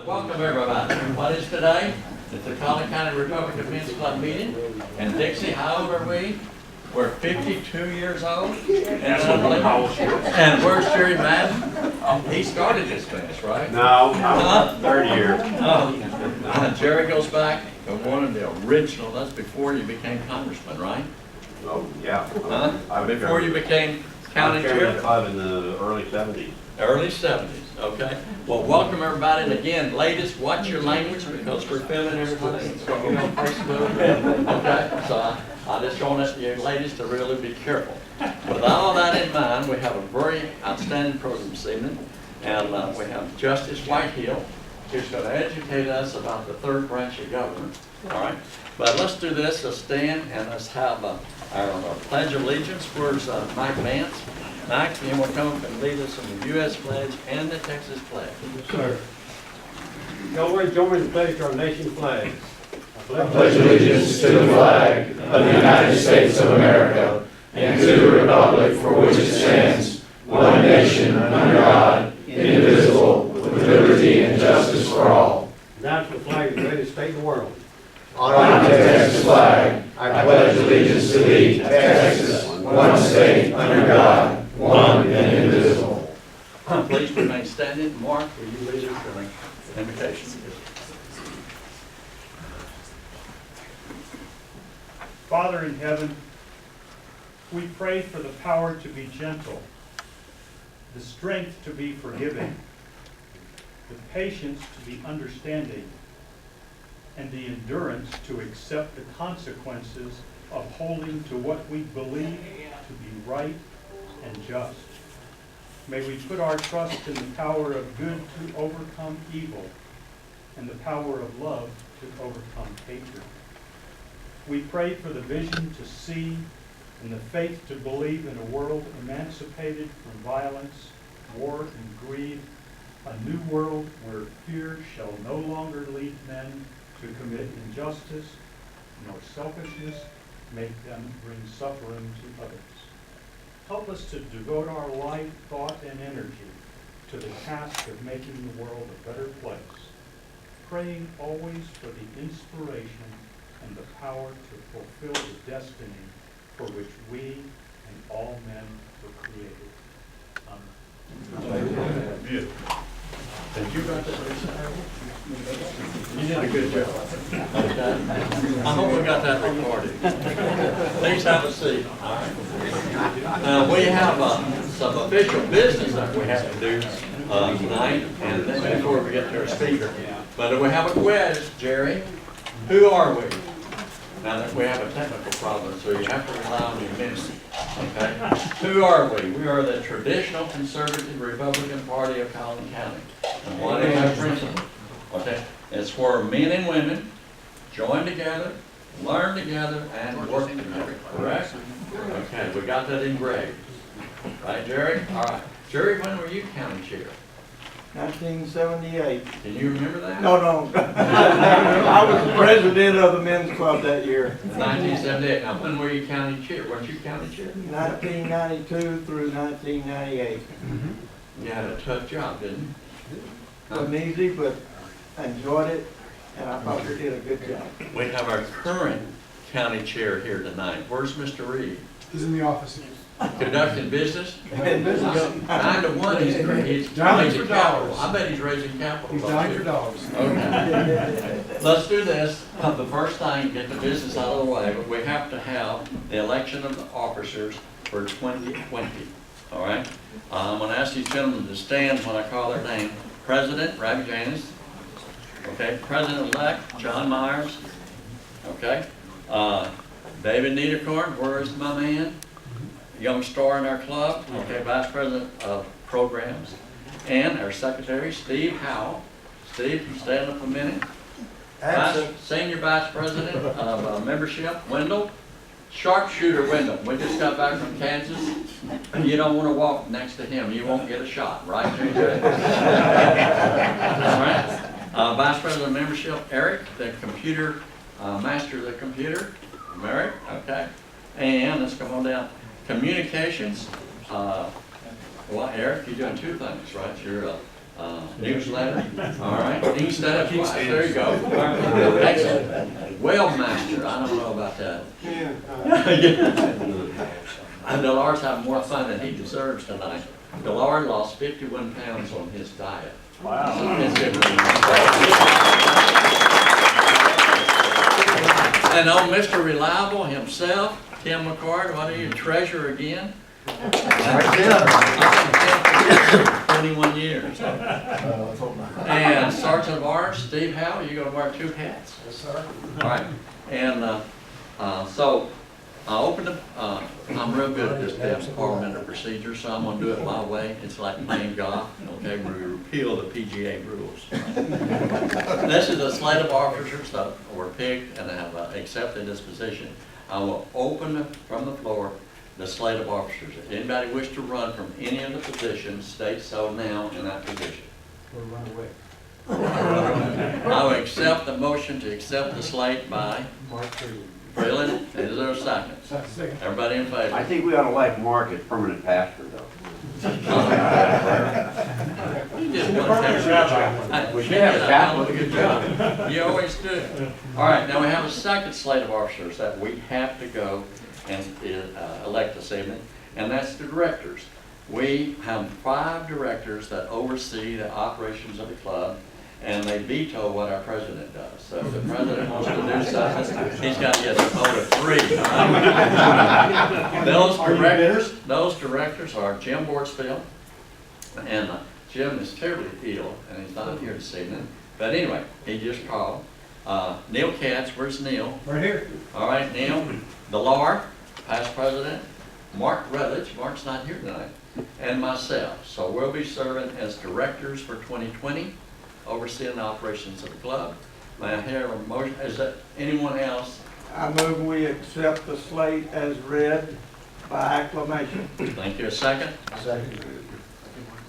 Welcome everybody. What is today? It's the Collin County Republican Men's Club meeting. And Dixie, how old are we? We're 52 years old. And where's Jerry Madden? He started this mess, right? No, third year. Jerry goes back to one of the original. That's before you became congressman, right? Oh, yeah. Before you became county chair? The club in the early 70s. Early 70s, okay. Well, welcome everybody, and again, ladies, watch your language because we're filming everything. It's going to be on Facebook. Okay, so I just want you ladies to really be careful. With all that in mind, we have a very outstanding program this evening, and we have Justice Whitehill, who's going to educate us about the third branch of government. All right, but let's do this. Let's stand and let's have our Pledge of Allegiance. Where's Mike Vance? Mike, you want to come up and lead us on the U.S. pledge and the Texas pledge? Yes, sir. Y'all join me in the pledge to our nation flag. I pledge allegiance to the flag of the United States of America and to the republic for which it stands, one nation, under God, indivisible, with liberty and justice for all. Now to the flag of the greatest state in the world. On the Texas flag, I pledge allegiance to thee, Texas, one state, under God, one and indivisible. Please remain standing. Mark, will you lead us in an invitation? Father in heaven, we pray for the power to be gentle, the strength to be forgiving, the patience to be understanding, and the endurance to accept the consequences of holding to what we believe to be right and just. May we put our trust in the power of good to overcome evil and the power of love to overcome hatred. We pray for the vision to see and the faith to believe in a world emancipated from violence, war, and greed, a new world where fear shall no longer lead men to commit injustice, nor selfishness make them bring suffering to others. Help us to devote our life, thought, and energy to the task of making the world a better place, praying always for the inspiration and the power to fulfill the destiny for which we and all men were created. Amen. Beautiful. Did you write that, Lisa? You did a good job. Okay. I hope we got that recorded. Please have a seat. All right. Now, we have some official business that we have to do tonight, and then before we get to our speaker. But we have a quiz, Jerry. Who are we? Now that we have a technical problem, so you have to rely on your memory. Okay? Who are we? We are the traditional conservative Republican Party of Collin County. And what is our principle? Okay? It's where men and women join together, learn together, and work together. Correct? Okay, we got that engraved. Right, Jerry? All right. Jerry, when were you county chair? 1978. Can you remember that? No. I was the president of the men's club that year. 1978. Now, when were you county chair? Weren't you county chair? 1992 through 1998. You had a tough job, didn't you? Wasn't easy, but I enjoyed it, and I thought we did a good job. We have our current county chair here tonight. Where's Mr. Reed? He's in the office. Conducting business? Business. 9 to 1, he's raising capital. I bet he's raising capital. He's dying for dollars. Okay. Let's do this. The first thing, get the business out of the way, but we have to have the election of the officers for 2020. All right? I'm going to ask these gentlemen to stand when I call their name. President, Ravi Janis. Okay. President-elect, John Myers. Okay. David Niederkorn, where is my man? Young star in our club. Okay. Vice President of Programs. And our Secretary, Steve Howell. Steve, you stand up a minute. Senior Vice President of Membership, Wendell. Sharpshooter Wendell. We just got back from Kansas. You don't want to walk next to him. You won't get a shot, right? All right. Vice President of Membership, Eric, the computer, master of the computer. Eric, okay. And let's come on down. Communications. Well, Eric, you're doing two things, right? You're newsletter. All right, you can stand up twice. There you go. Excellent. Well, master, I don't know about that. And Delar's having more fun than he deserves tonight. Delar lost 51 pounds on his diet. Wow. And on Mr. Reliable himself, Tim McCord, what are you, treasurer again? 21 years. And Sergeant of Arms, Steve Howe, you gonna wear 2 hats? Yes, sir. All right, and so I opened up, I'm real good at this damn parliamentary procedure, so I'm gonna do it my way. It's like playing golf, okay, we repeal the PGA rules. This is a slate of officers that were picked and have accepted this position. I will open from the floor the slate of officers. If anybody wish to run from any of the positions, state so now in that position. Or run away. I will accept the motion to accept the slate by Mark Freeland. Freeland. Is there a second? Second. Everybody in I favor? think we ought to elect Mark as permanent pastor, though. You did one heck of a job. We should have a chaplain, good job. You always do. All right, now we have a second slate of officers that we have to go and elect this evening, and that's the directors. We have 5 directors that oversee the operations of the club, and they veto what our president does. So if the president wants to do something, he's got to get a vote of 3. Those directors are Jim Bortsfield, and Jim is terribly ill, and he's not here this evening. But anyway, he just called. Neil Katz, where's Neil? Right here. All right, Neil. Delar, past president. Mark Rutledge, Mark's not here tonight, and myself. So we'll be serving as directors for 2020, overseeing the operations of the club. May I hear a motion? Is there anyone else? I move we accept the slate as read by acclamation. Thank you. A second? Second.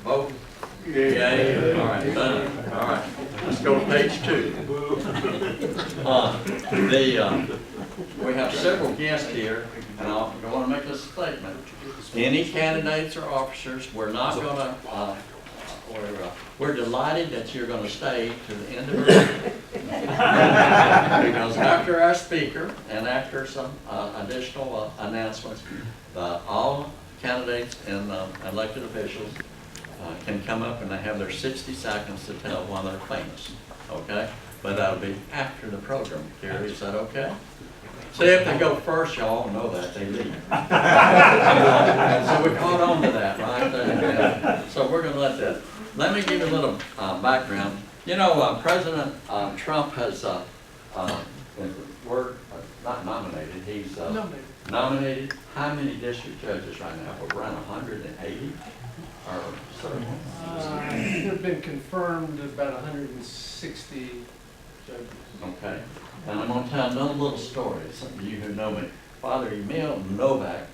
Vote. Yay. All right, done. All right. Let's go to page 2. We have several guests here, and I want to make this statement. Any candidates or officers, we're not going to, we're delighted that you're going to stay to the end of the meeting. Because after our speaker and after some additional announcements, all candidates and elected officials can come up and they have their 60 seconds to tell why they're famous, okay? But that'll be after the program, Gary, is that okay? See, if they go first, y'all know that, they leave. So we caught on to that, right? So we're gonna let that. Let me give you a little background. You know, President Trump has, we're not nominated, he's nominated. How many district judges right now? We're around 180? Or so? They've been confirmed about 160 judges. Okay. And I'm gonna tell another little story. Some of you who know me, Father Emil Novak,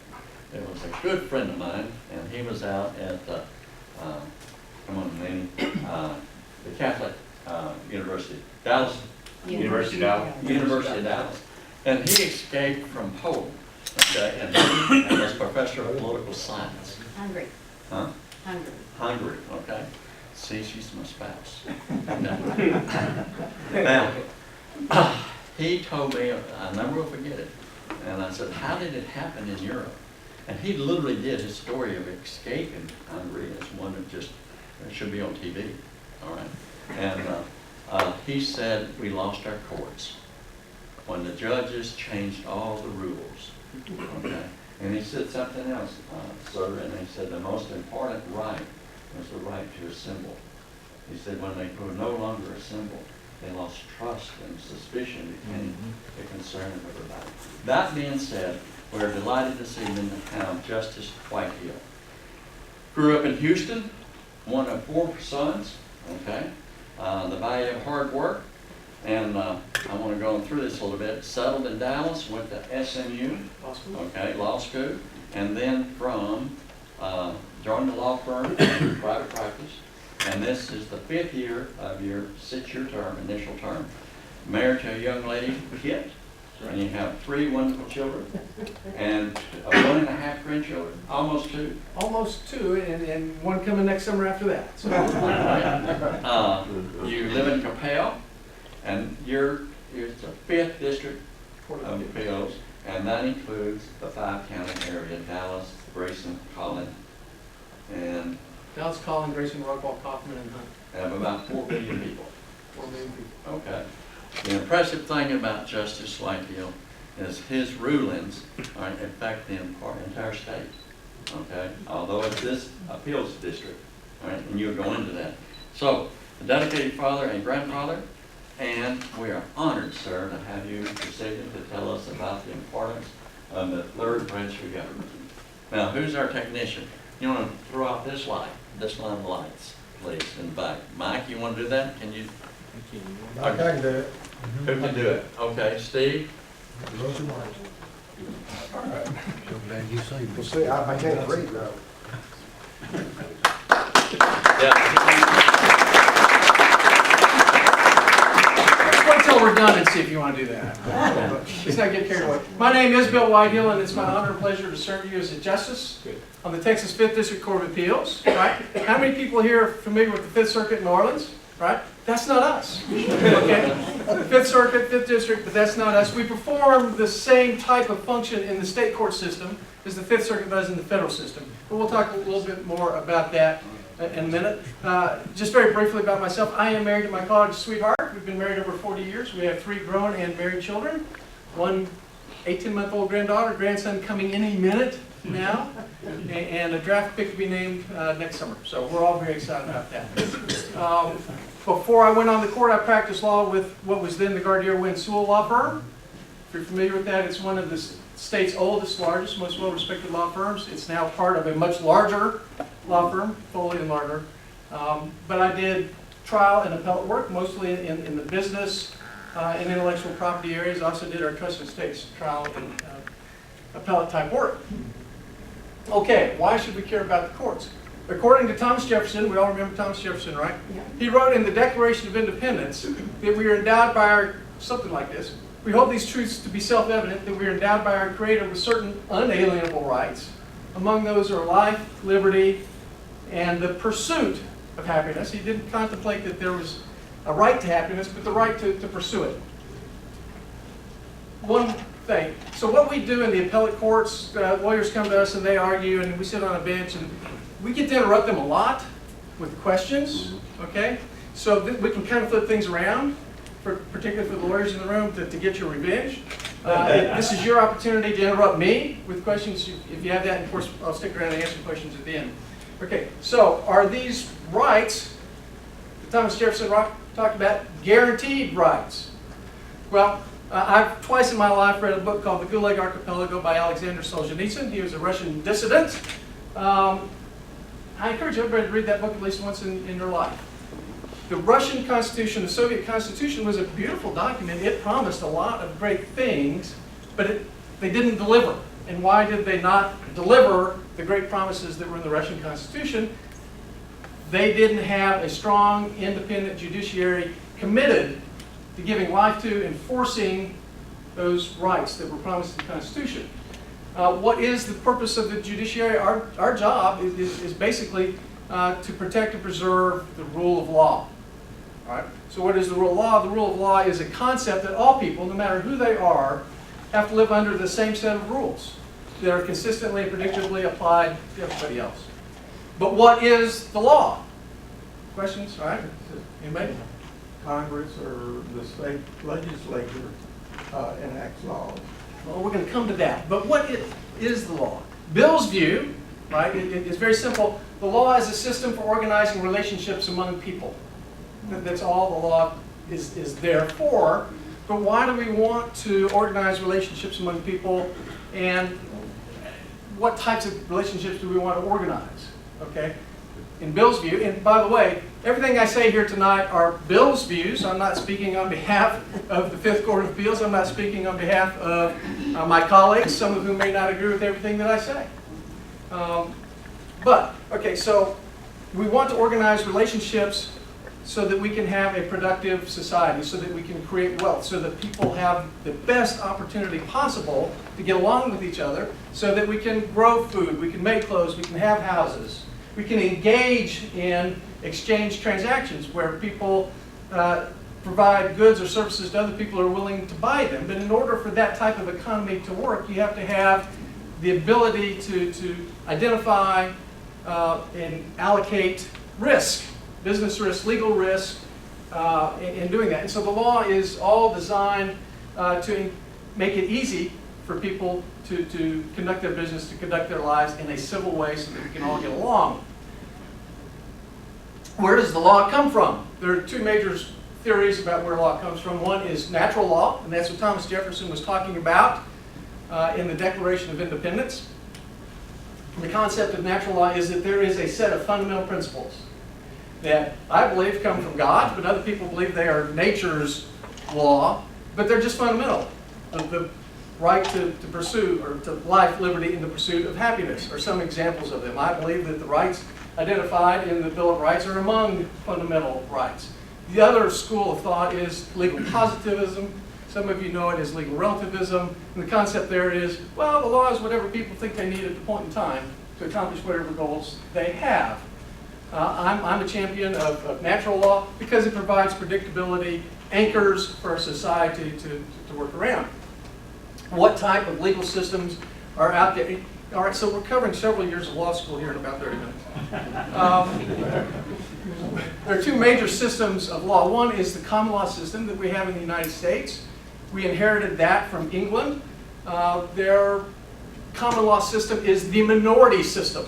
it was a good friend of mine, and he was out at, come on, name, the Catholic University, Dallas. University of Dallas. University of Dallas. And he escaped from Poland, okay, and he was professor of political science. Hungry. Huh? Hungry. Hungary, okay? See, she's my spouse. Now, he told me, I never will forget it, and I said, how did it happen in Europe? And he literally did his story of escaping Hungary as one that just should be on TV, all right? And he said, we lost our courts when the judges changed all the rules, okay? And he said something else, sir, and he said the most important right was the right to assemble. He said when they could no longer assemble, they lost trust and suspicion became the concern of everybody. That being said, we're delighted this evening to have Justice Whitehill. Grew up in Houston, one of 4 sons, okay? The value of hard work, and I want to go through this a little bit. Settled in Dallas, went to SMU, okay, law school, and then from, joined the law firm, private practice, and this is the 5th year of your 6-year term, initial term. Married to a young lady, Kit, and you have 3 wonderful children, and 1.5 grandchildren, almost 2. Almost 2, and one coming next summer after that. So, You live in Capel, and you're the 5th district of appeals, and that includes the 5-county area: Dallas, Grayson, Collin, and Dallas, Collin, Grayson, Rockwall, Kaufman, and Hunt. have about 4 billion people. 4 million people. Okay. The impressive thing about Justice Whitehill is his rulings affect the entire state. Okay, although it's this appeals district, all right, and you'll go into that. So, a dedicated father and grandfather, and we are honored, sir, to have you proceeded to tell us about the importance of the 3rd branch of government. Now, who's our technician? You want to throw out this line of lights, please, in the back. Mike, you want to do that? Can you? I can do it. Who can do it? Okay, Steve? Well, see, I can't read though. Let's wait till we're done and see if you want to do that. Let's not get carried away. My name is Bill Whitehill, and it's my honor and pleasure to serve you as a justice on the Texas 5th District Court of Appeals. Right? How many people here are familiar with the 5th Circuit in New Orleans? Right? That's not us. Okay? The 5th Circuit, 5th District, but that's not us. We perform the same type of function in the state court system as the 5th Circuit does in the federal system. But we'll talk a little bit more about that in a minute. Just very briefly about myself, I am married to my college sweetheart. We've been married over 40 years. We have 3 grown and married children. 1 18-month-old granddaughter, grandson coming any minute now, and a draft pick to be named next summer. So we're all very excited about that. Before I went on the court, I practiced law with what was then the Gardner Wynn Sewell law firm. If you're familiar with that, it's one of the state's oldest, largest, most well-respected law firms. It's now part of a much larger law firm, Foley and Lardner. But I did trial and appellate work, mostly in the business and intellectual property areas. I also did our trust and estates trial and appellate type work. Okay, why should we care about the courts? According to Thomas Jefferson, we all remember Thomas Jefferson, right? Yeah. He wrote in the Declaration of Independence that we are endowed by our, something like this, we hold these truths to be self-evident, that we are endowed by our Creator with certain unalienable rights. Among those are life, liberty, and the pursuit of happiness. He didn't contemplate that there was a right to happiness, but the right to pursue it. One thing. So what we do in the appellate courts, lawyers come to us and they argue, and we sit on a bench, and we get to interrupt them a lot with questions, okay? So we can kind of flip things around, particularly for the lawyers in the room, to get your revenge. This is your opportunity to interrupt me with questions if you have that, and of course I'll stick around and answer questions at the end. Okay, so are these rights that Thomas Jefferson talked about guaranteed rights? Well, I've twice in my life read a book called The Gulag Archipelago by Alexander Solzhenitsyn. He was a Russian dissident. I encourage everybody to read that book at least once in their life. The Russian Constitution, the Soviet Constitution, was a beautiful document. It promised a lot of great things, but they didn't deliver. And why did they not deliver the great promises that were in the Russian Constitution? They didn't have a strong, independent judiciary committed to giving life to, enforcing those rights that were promised in the Constitution. What is the purpose of the judiciary? Our job is basically to protect and preserve the rule of law. All right? So what is the rule of law? The rule of law is a concept that all people, no matter who they are, have to live under the same set of rules that are consistently and predictably applied to everybody else. But what is the law? Questions? All right? Anybody? Congress or the state legislature enacts laws. Well, we're going to come to that. But what is the law? Bill's view, right, it's very simple. The law is a system for organizing relationships among people. That's all the law is there for. But why do we want to organize relationships among people, and what types of relationships do we want to organize? Okay? In Bill's view, and by the way, everything I say here tonight are Bill's views. I'm not speaking on behalf of the Fifth Court of Appeals. I'm not speaking on behalf of my colleagues, some of whom may not agree with everything that I say. Okay, so we want to organize relationships so that we can have a productive society, so that we can create wealth, so that people have the best opportunity possible to get along with each other, so that we can grow food, we can make clothes, we can have houses, we can engage in exchange transactions where people provide goods or services to other people who are willing to buy them. But in order for that type of economy to work, you have to have the ability to identify and allocate risk, business risk, legal risk, in doing that. And so the law is all designed to make it easy for people to conduct their business, to conduct their lives in a civil way so that we can all get along. Where does the law come from? There are two major theories about where law comes from. One is natural law, and that's what Thomas Jefferson was talking about in the Declaration of Independence. The concept of natural law is that there is a set of fundamental principles that I believe come from God, but other people believe they are nature's law, but they're just fundamental. The right to pursue, or to life, liberty, and the pursuit of happiness are some examples of them. I believe that the rights identified in the Bill of Rights are among fundamental rights. The other school of thought is legal positivism. Some of you know it as legal relativism. And the concept there is, well, the law is whatever people think they need at the point in time to accomplish whatever goals they have. I'm a champion of natural law because it provides predictability, anchors for a society to work around. What type of legal systems are out there? All right, so we're covering several years of law school here in about 30 minutes. There are two major systems of law. One is the common law system that we have in the United States. We inherited that from England. Their common law system is the minority system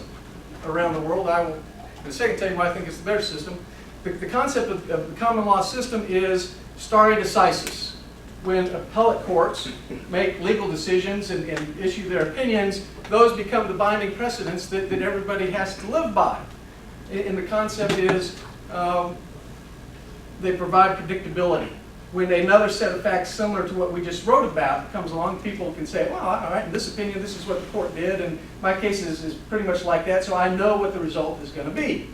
around the world. I will in a second tell you why I think it's the better system. The concept of the common law system is stare decisis. When appellate courts make legal decisions and issue their opinions, those become the binding precedents that everybody has to live by. And the concept is they provide predictability. When another set of facts similar to what we just wrote about comes along, people can say, well, all right, in this opinion, this is what the court did, and my case is pretty much like that, so I know what the result is going to be.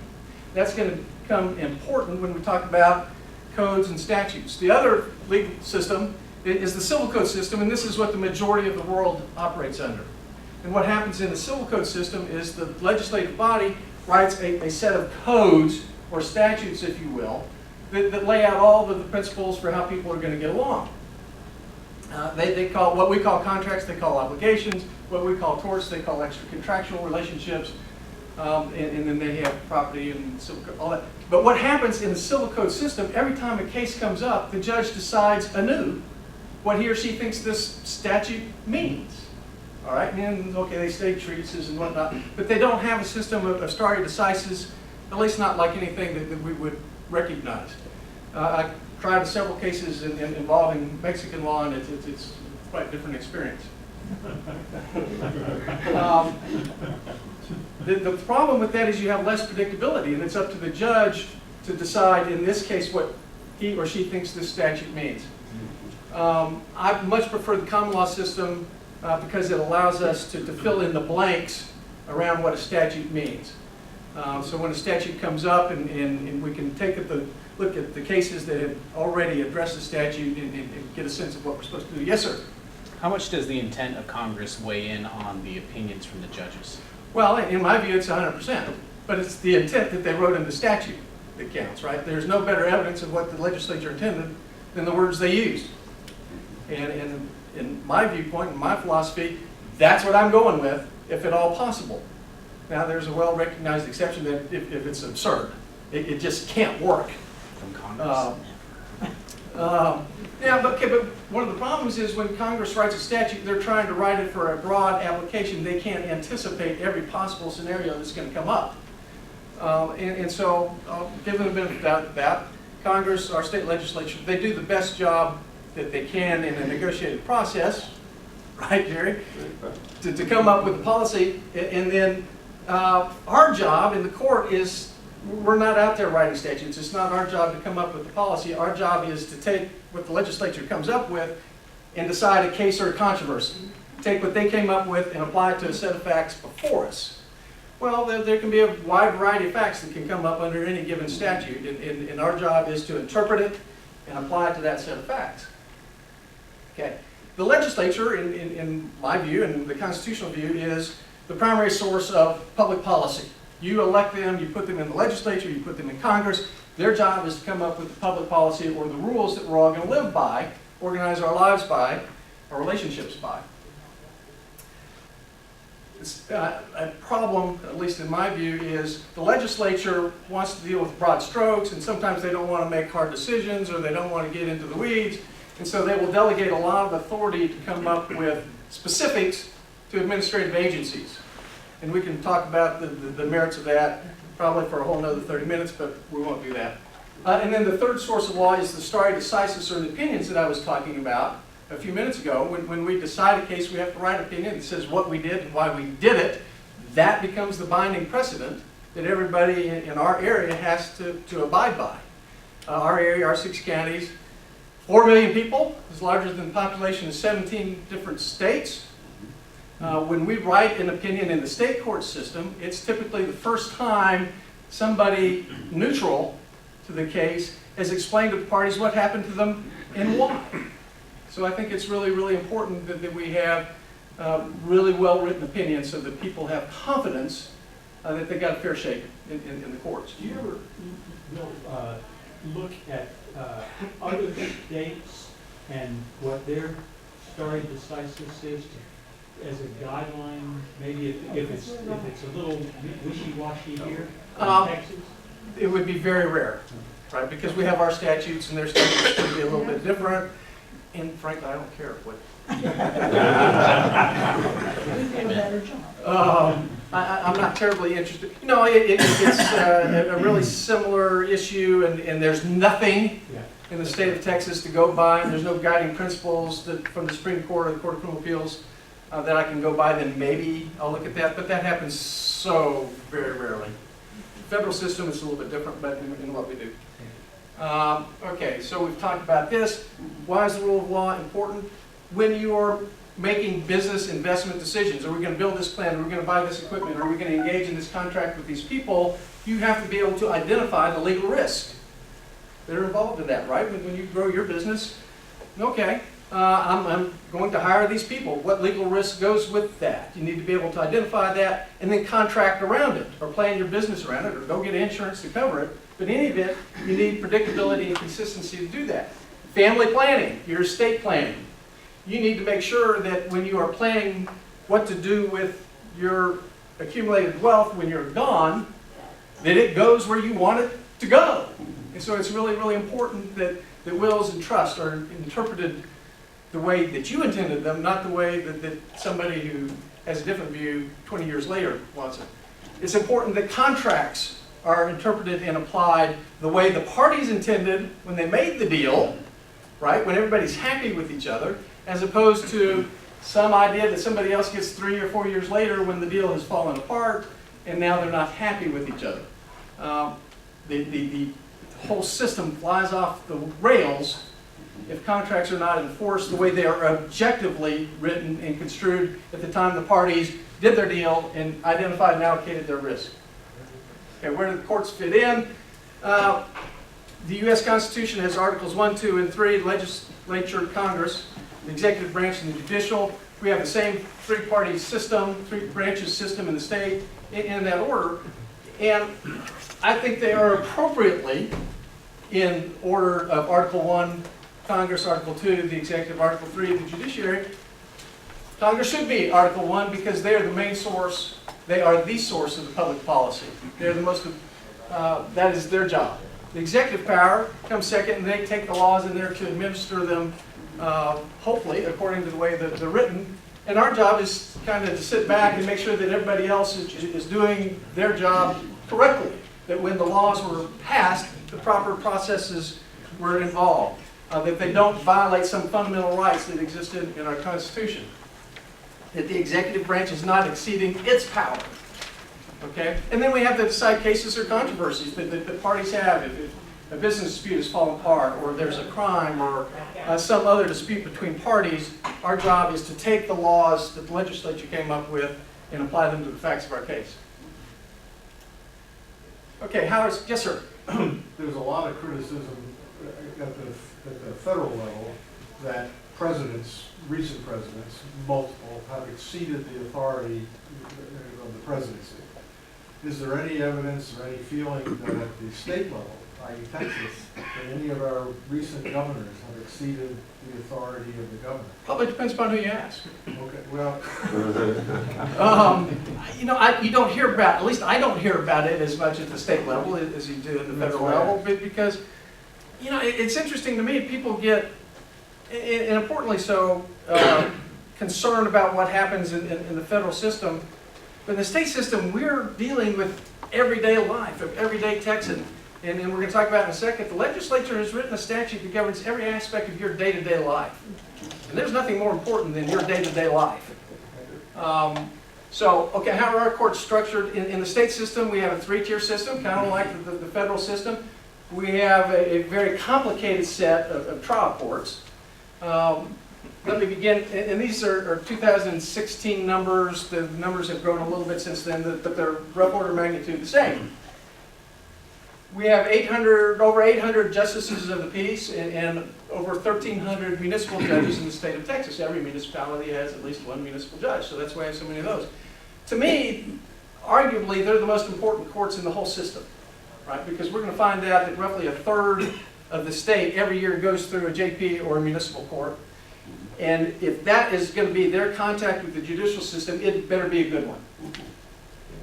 That's going to become important when we talk about codes and statutes. The other legal system is the civil code system, and this is what the majority of the world operates under. And what happens in the civil code system is the legislative body writes a set of codes, or statutes, if you will, that lay out all the principles for how people are going to get along. They call what we call contracts, they call obligations. What we call torts, they call extra-contractual relationships. And then they have property and civil code, all that. But what happens in the civil code system, every time a case comes up, the judge decides anew what he or she thinks this statute means. All right, and okay, they state treatises and whatnot, but they don't have a system of stare decisis, at least not like anything that we would recognize. I tried several cases involving Mexican law, and it's quite a different experience. The problem with that is you have less predictability, and it's up to the judge to decide, in this case, what he or she thinks this statute means. I much prefer the common law system because it allows us to fill in the blanks around what a statute means. So when a statute comes up and we can take look at the cases that have already addressed the statute and get a sense of what we're supposed to do. Yes, sir? How much does the intent of Congress weigh in on the opinions from the judges? Well, in my view, it's 100%. But it's the intent that they wrote in the statute that counts, right? There's no better evidence of what the legislature intended than the words they used. And in my viewpoint, in my philosophy, that's what I'm going with, if at all possible. Now, there's a well-recognized exception that if it's absurd, it just can't work. From Congress? Yeah, but one of the problems is when Congress writes a statute, they're trying to write it for a broad application. They can't anticipate every possible scenario that's going to come up. So, given the benefit of that, Congress, our state legislature, they do the best job that they can in a negotiated process, right, Jerry? To come up with a policy, and then our job in the court is, we're not out there writing statutes. It's not our job to come up with the policy. Our job is to take what the legislature comes up with and decide a case or a controversy. Take what they came up with and apply it to a set of facts before us. Well, there can be a wide variety of facts that can come up under any given statute, and our job is to interpret it and apply it to that set of facts. Okay. The legislature, in my view, and the constitutional view, is the primary source of public policy. You elect them, you put them in the legislature, you put them in Congress. Their job is to come up with the public policy or the rules that we're all going to live by, organize our lives by, our relationships by. It's, a problem, at least in my view, is the legislature wants to deal with broad strokes, and sometimes they don't want to make hard decisions or they don't want to get into the weeds, and so they will delegate a lot of authority to come up with specifics to administrative agencies. And we can talk about the merits of that probably for a whole another 30 minutes, but we won't do that. And then the third source of law is the stare decisis, or the opinions that I was talking about a few minutes ago. When we decide a case, we have to write an opinion that says what we did and why we did it. That becomes the binding precedent that everybody in our area has to abide by. Our area, our 6 counties, 4 million people, is larger than the population of 17 different states. When we write an opinion in the state court system, it's typically the first time somebody neutral to the case has explained to the parties what happened to them and why. So I think it's really, really important that we have really well-written opinions so that people have confidence that they got a fair shake in the courts. Do you ever look at other states and what their stare decisis is as a guideline? Maybe if it's a little wishy-washy here in Texas? It would be very rare, right? Because we have our statutes and their statutes could be a little bit different. And frankly, I don't care what. I'm not terribly interested. You know, it's a really similar issue, and there's nothing in the state of Texas to go by, and there's no guiding principles from the Supreme Court or the Court of Criminal Appeals that I can go by. Then maybe I'll look at that, but that happens so very rarely. The federal system is a little bit different, but in what we do. Okay, so we've talked about this. Why is the rule of law important? When you're making business investment decisions, are we going to build this plant, are we going to buy this equipment, are we going to engage in this contract with these people, you have to be able to identify the legal risks that are involved in that, right? When you grow your business, okay, I'm going to hire these people. What legal risk goes with that? You need to be able to identify that and then contract around it, or plan your business around it, or go get insurance to cover it. But in any event, you need predictability and consistency to do that. Family planning, your estate planning. You need to make sure that when you are planning what to do with your accumulated wealth when you're gone, that it goes where you want it to go. And so it's really, really important that wills and trusts are interpreted the way that you intended them, not the way that somebody who has a different view 20 years later wants it. It's important that contracts are interpreted and applied the way the parties intended when they made the deal, right? When everybody's happy with each other, as opposed to some idea that somebody else gets 3 or 4 years later when the deal has fallen apart and now they're not happy with each other. The whole system flies off the rails if contracts are not enforced the way they are objectively written and construed at the time the parties did their deal and identified and allocated their risk. Okay, where do the courts fit in? The U.S. Constitution has Articles 1, 2, and 3, legislature, Congress, the executive branch, and the judicial. We have the same three-party system, three branches system in the state in that order. And I think they are appropriately in order of Article 1, Congress, Article 2, the executive, Article 3, the judiciary. Congress should be Article 1 because they are the main source. They are the source of the public policy. They're the most, that is their job. The executive power comes second, and they take the laws in there to administer them, hopefully, according to the way that they're written. And our job is kind of to sit back and make sure that everybody else is doing their job correctly. That when the laws were passed, the proper processes were involved. That they don't violate some fundamental rights that exist in our Constitution. That the executive branch is not exceeding its power. Okay? And then we have to decide cases or controversies that the parties have. If a business dispute has fallen apart, or there's a crime, or some other dispute between parties, our job is to take the laws that the legislature came up with and apply them to the facts of our case. Okay, Howard, yes, sir. There's a lot of criticism at the federal level that presidents, recent presidents, multiple, have exceeded the authority of the presidency. Is there any evidence or any feeling that at the state level, i.e. Texas, that any of our recent governors have exceeded the authority of the governor? Probably depends upon who you ask. Okay, well, You know, you don't hear about, at least I don't hear about it as much at the state level as you do at the federal level, but because, you know, it's interesting to me, people get, and importantly so, concerned about what happens in the federal system. But in the state system, we're dealing with everyday life of everyday Texan. And we're going to talk about in a second, the legislature has written a statute that governs every aspect of your day-to-day life. And there's nothing more important than your day-to-day life. Okay, how are our courts structured? In the state system, we have a three-tier system, kind of like the federal system. We have a very complicated set of trial courts. Let me begin, and these are 2016 numbers. The numbers have grown a little bit since then, but they're rough order of magnitude the same. We have over 800 justices of the peace and over 1,300 municipal judges in the state of Texas. Every municipality has at least one municipal judge, so that's why I have so many of those. To me, arguably, they're the most important courts in the whole system, right? Because we're going to find out that roughly a third of the state every year goes through a JP or a municipal court. And if that is going to be their contact with the judicial system, it better be a good one.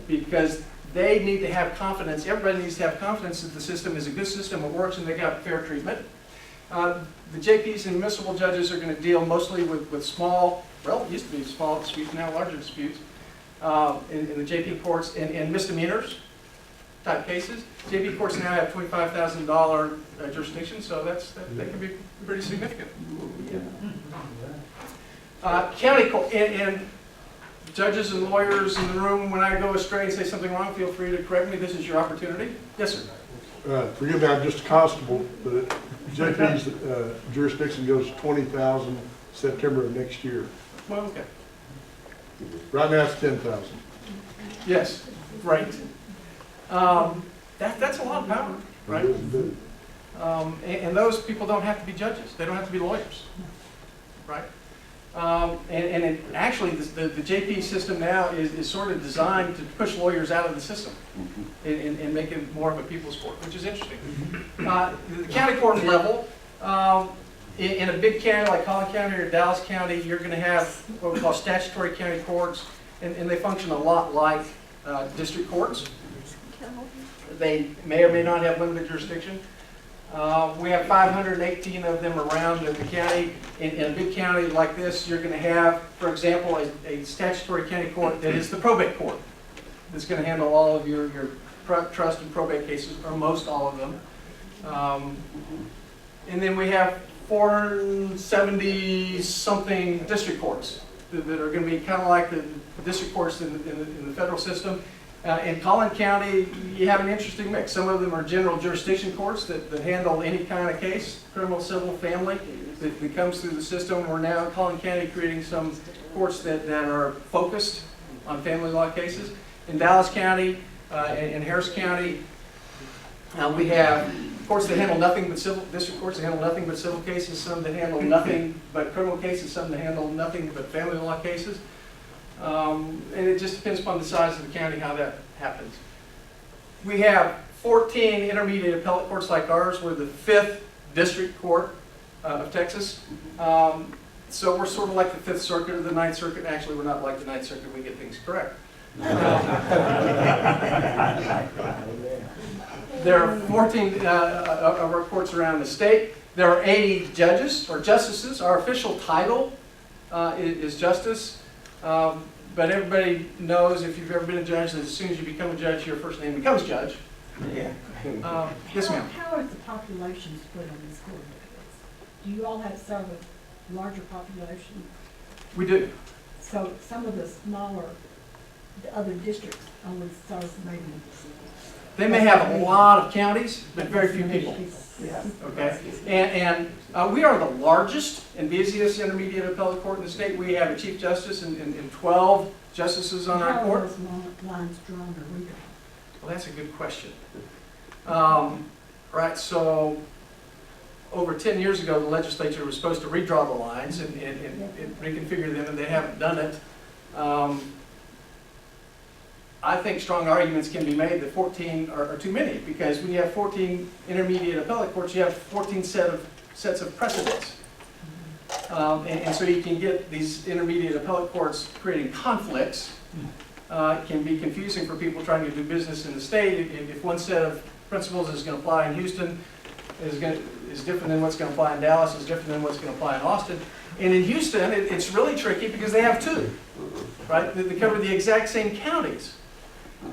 Because they need to have confidence, everybody needs to have confidence that the system is a good system, it works, and they got fair treatment. The JPs and municipal judges are going to deal mostly with small, well, it used to be small disputes, now larger disputes, in the JP courts, and misdemeanors type cases. JP courts now have $25,000 jurisdiction, so that can be pretty significant. County court, and judges and lawyers in the room, when I go astray and say something wrong, feel free to correct me. This is your opportunity. Yes, sir. Forgive me, I'm just a constable, but JP's jurisdiction goes to 20,000 September of next year. Well, okay. Right now it's 10,000. Yes, right. That's a lot of power, right? And those people don't have to be judges. They don't have to be lawyers, right? Actually, the JP system now is sort of designed to push lawyers out of the system and make it more of a people's court, which is interesting. The county court level, in a big county like Collin County or Dallas County, you're going to have what we call statutory county courts, and they function a lot like district courts. They may or may not have limited jurisdiction. We have 518 of them around the county. In a big county like this, you're going to have, for example, a statutory county court that is the probate court. That's going to handle all of your trust and probate cases, or most all of them. And then we have 470-something district courts that are going to be kind of like the district courts in the federal system. In Collin County, you have an interesting mix. Some of them are general jurisdiction courts that handle any kind of case, criminal, civil, family, that comes through the system. We're now in Collin County creating some courts that are focused on family law cases. In Dallas County and Harris County, we have courts that handle nothing but civil, district courts that handle nothing but civil cases, some that handle nothing but criminal cases, some that handle nothing but family law cases. And it just depends upon the size of the county how that happens. We have 14 intermediate appellate courts like ours. We're the 5th district court of Texas. So we're sort of like the 5th Circuit or the 9th Circuit. Actually, we're not like the 9th Circuit. We get things correct. There are 14 of our courts around the state. There are 80 judges or justices. Our official title is justice. But everybody knows, if you've ever been a judge, that as soon as you become a judge, your first name becomes judge. Yeah. Yes, ma'am. How is the population split on this court? Do you all have sort of a larger population? We do. So some of the smaller, the other districts only serve maybe. They may have a lot of counties, but very few people. Yeah. Okay, and we are the largest and busiest intermediate appellate court in the state. We have a chief justice and 12 justices on our How are court. those lines drawn or redrawn? Well, that's a good question. Right, so over 10 years ago, the legislature was supposed to redraw the lines and reconfigure them, and they haven't done it. I think strong arguments can be made that 14 are too many, because when you have 14 intermediate appellate courts, you have 14 sets of precedents. And so you can get these intermediate appellate courts creating conflicts. It can be confusing for people trying to do business in the state. If one set of principles is going to apply in Houston, is different than what's going to apply in Dallas, is different than what's going to apply in Austin. And in Houston, it's really tricky because they have two, right? They cover the exact same counties.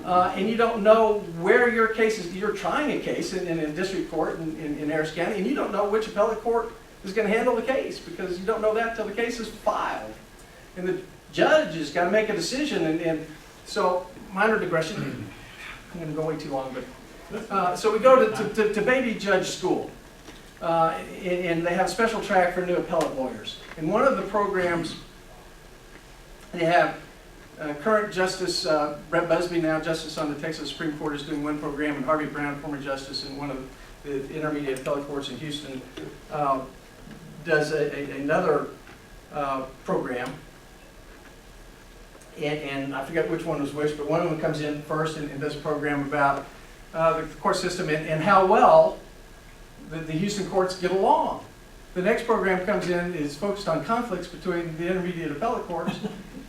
And you don't know where your case is. You're trying a case in a district court in Harris County, and you don't know which appellate court is going to handle the case, because you don't know that until the case is filed. And the judge has got to make a decision. And so, minor digression, I'm going to go way too long, but so we go to baby judge school. And they have a special track for new appellate lawyers. And one of the programs, they have current Justice Brett Busby, now Justice on the Texas Supreme Court, is doing one program, and Harvey Brown, former Justice in one of the intermediate appellate courts in Houston, does another program. And I forget which one was which, but one of them comes in first and does a program about the court system and how well the Houston courts get along. The next program comes in, is focused on conflicts between the intermediate appellate courts,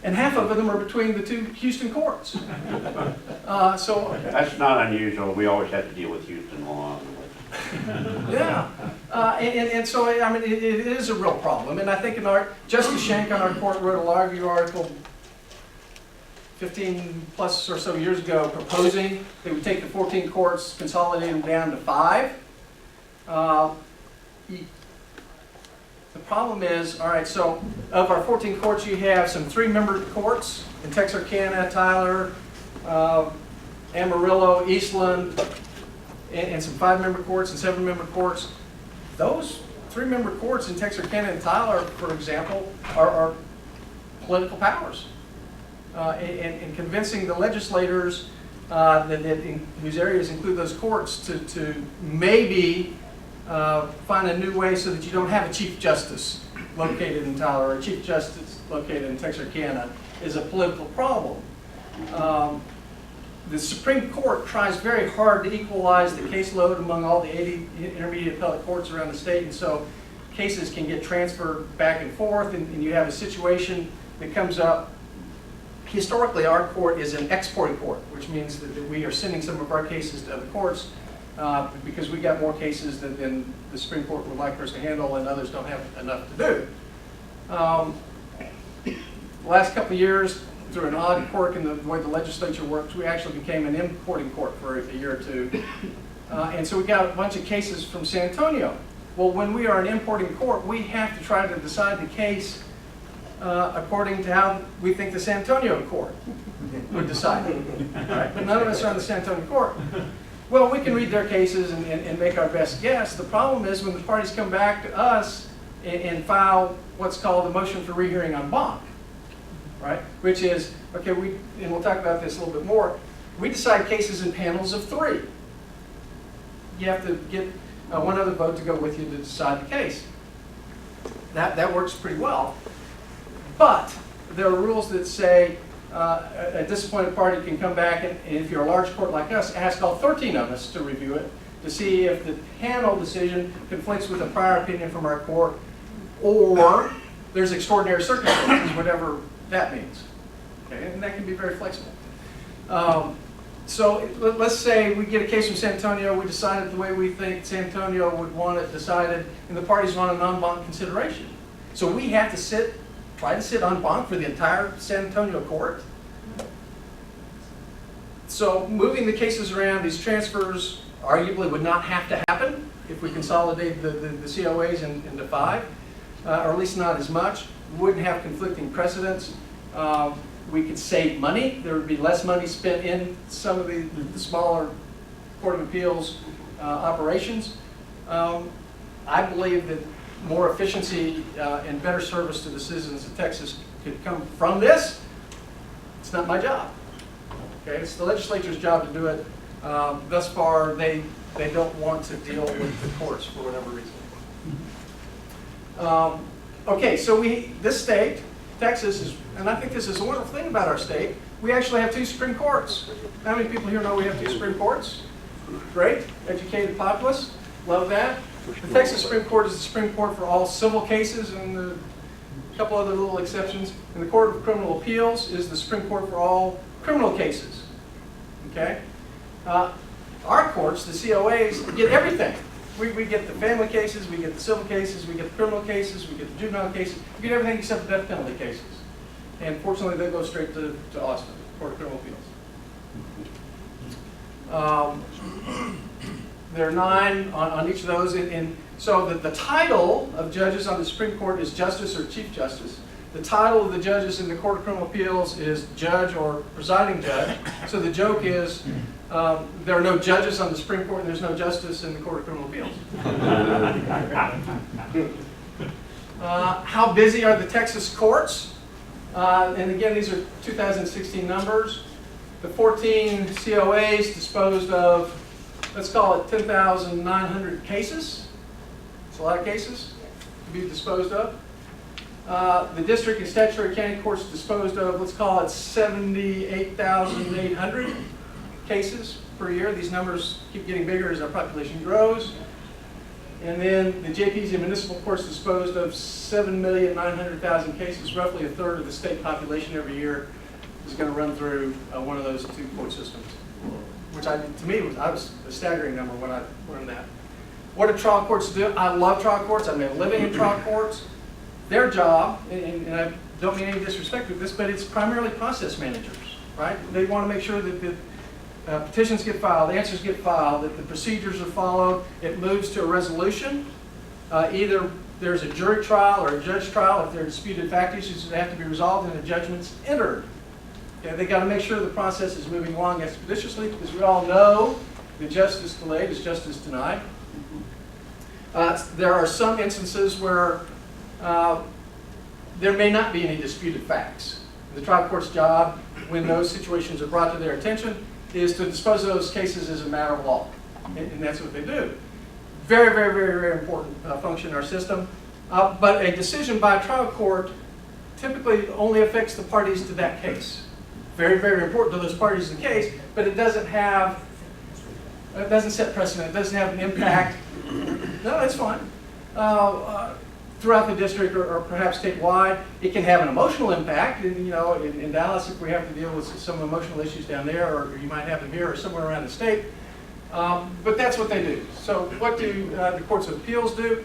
and half of them are between the two Houston courts. So That's not unusual. We always have to deal with Houston law. yeah, and so I mean it is a real problem. And I think Justice Shank on our court wrote a law review article 15 plus or so years ago, proposing they would take the 14 courts, consolidate them down to 5. The problem is, all right, so of our 14 courts, you have some 3-member courts in Texarkana, Tyler, Amarillo, Eastland, and some 5-member courts and 7-member courts. Those 3-member courts in Texarkana and Tyler, for example, are political powers. And convincing the legislators whose areas include those courts to maybe find a new way so that you don't have a Chief Justice located in Tyler or a Chief Justice located in Texarkana is a political problem. The Supreme Court tries very hard to equalize the caseload among all the 80 intermediate appellate courts around the state, and so cases can get transferred back and forth, and you have a situation that comes up. Historically, our court is an exporting court, which means that we are sending some of our cases to other courts because we got more cases than the Supreme Court would like for us to handle, and others don't have enough to do. The last couple of years, through an odd quirk in the way the legislature works, we actually became an importing court for a year or two. And so we got a bunch of cases from San Antonio. Well, when we are an importing court, we have to try to decide the case according to how we think the San Antonio court would decide it. Right? But none of us are on the San Antonio court. Well, we can read their cases and make our best guess. The problem is when the parties come back to us and file what's called a motion for rehearing en banc, right? Which is, okay, and we'll talk about this a little bit more, we decide cases in panels of 3. You have to get one other vote to go with you to decide the case. That works pretty well. But there are rules that say a disappointed party can come back and if you're a large court like us, ask all 13 of us to review it to see if the panel decision conflicts with a prior opinion from our court, or there's extraordinary circumstances, whatever that means. Okay? And that can be very flexible. So let's say we get a case from San Antonio, we decided the way we think San Antonio would want it decided, and the parties want an en banc consideration. So we have to try to sit en banc for the entire San Antonio court. So moving the cases around, these transfers arguably would not have to happen if we consolidate the COAs into 5, or at least not as much. We wouldn't have conflicting precedents. We could save money. There would be less money spent in some of the smaller Court of Appeals operations. I believe that more efficiency and better service to the citizens of Texas could come from this. It's not my job. Okay, it's the legislature's job to do it. Thus far, they don't want to deal with the courts for whatever reason. Okay, so this state, Texas, and I think this is a wonderful thing about our state, we actually have 2 Supreme Courts. How many people here know we have 2 Supreme Courts? Great, educated populace, love that. The Texas Supreme Court is the Supreme Court for all civil cases and a couple other little exceptions. And the Court of Criminal Appeals is the Supreme Court for all criminal cases. Okay? Our courts, the COAs, get everything. We get the family cases, we get the civil cases, we get the criminal cases, we get the juvenile cases, we get everything except the death penalty cases. And fortunately, they go straight to Austin, Court of Criminal Appeals. There are 9 on each of those. So the title of judges on the Supreme Court is Justice or Chief Justice. The title of the judges in the Court of Criminal Appeals is Judge or Presiding Judge. So the joke is there are no judges on the Supreme Court and there's no justice in the Court of Criminal Appeals. How busy are the Texas courts? And again, these are 2016 numbers. The 14 COAs disposed of, let's call it 10,900 cases. It's a lot of cases to be disposed of. The district and statutory county courts disposed of, let's call it 78,800 cases per year. These numbers keep getting bigger as our population grows. And then the JPs and municipal courts disposed of 7,900,000 cases. Roughly a third of the state population every year is going to run through one of those 2 court systems, which to me was a staggering number when I learned that. What do trial courts do? I love trial courts. I made a living in trial courts. Their job, and I don't mean any disrespect with this, but it's primarily process managers, right? They want to make sure that petitions get filed, answers get filed, that the procedures are followed, it moves to a resolution. Either there's a jury trial or a judge trial. If there are disputed fact issues that have to be resolved and a judgment's entered. Okay, they got to make sure the process is moving along expeditiously, because we all know that justice delayed is justice denied. There are some instances where there may not be any disputed facts. The trial court's job, when those situations are brought to their attention, is to dispose of those cases as a matter of law. And that's what they do. Very, very, very, very important function in our system. But a decision by a trial court typically only affects the parties to that case. Very, very important to those parties in the case, but it doesn't set precedent, it doesn't have an impact. No, that's fine. Throughout the district or perhaps statewide, it can have an emotional impact. And, in Dallas, if we have to deal with some emotional issues down there, or you might have them here or somewhere around the state. But that's what they do. So what do the courts of appeals do?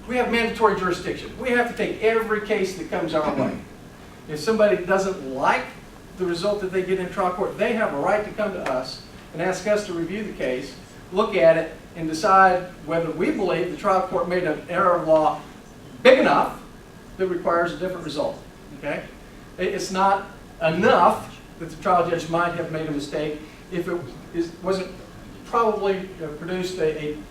We have mandatory jurisdiction. We have to take every case that comes our way. If somebody doesn't like the result that they get in trial court, they have a right to come to us and ask us to review the case, look at it, and decide whether we believe the trial court made an error of law big enough that requires a different result. Okay? It's not enough that the trial judge might have made a mistake if it wasn't probably produced an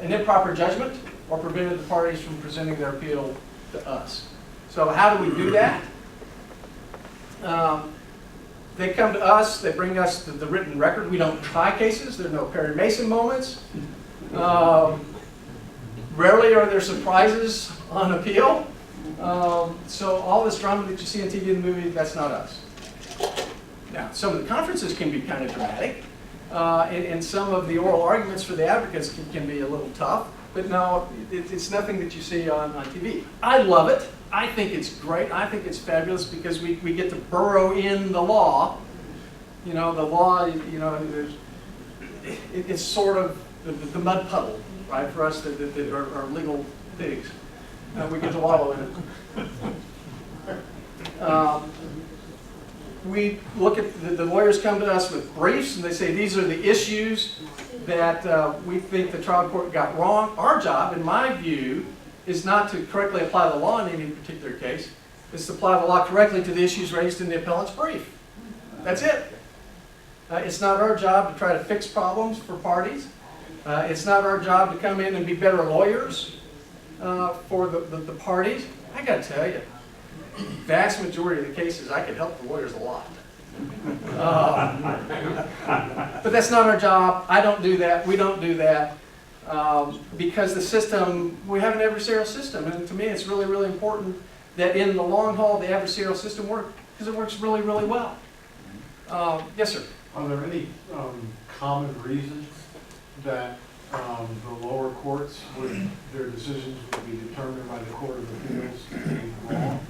improper judgment or prevented the parties from presenting their appeal to us. So how do we do that? They come to us, they bring us the written record. We don't try cases. There are no Perry Mason moments. Rarely are there surprises on appeal. So all this drama that you see on TV and the movie, that's not us. Now, some of the conferences can be kind of dramatic, and some of the oral arguments for the advocates can be a little tough. But no, it's nothing that you see on TV. I love it. I think it's great. I think it's fabulous because we get to burrow in the law. The law, it's sort of the mud puddle, right, for us that are legal pigs. We get to wallow in it. We look at, the lawyers come to us with briefs and they say these are the issues that we think the trial court got wrong. Our job, in my view, is not to correctly apply the law in any particular case. It's to apply the law correctly to the issues raised in the appellant's brief. That's it. It's not our job to try to fix problems for parties. It's not our job to come in and be better lawyers for the parties. I got to tell you, vast majority of the cases, I could help the lawyers a lot. But that's not our job. I don't do that. We don't do that. Because the system, we have an adversarial system, and to me it's really, really important that in the long haul the adversarial system works, because it works really, really well. Yes, sir? Are there any common reasons that the lower courts their decisions would be determined by the Court of Appeals to be wrong?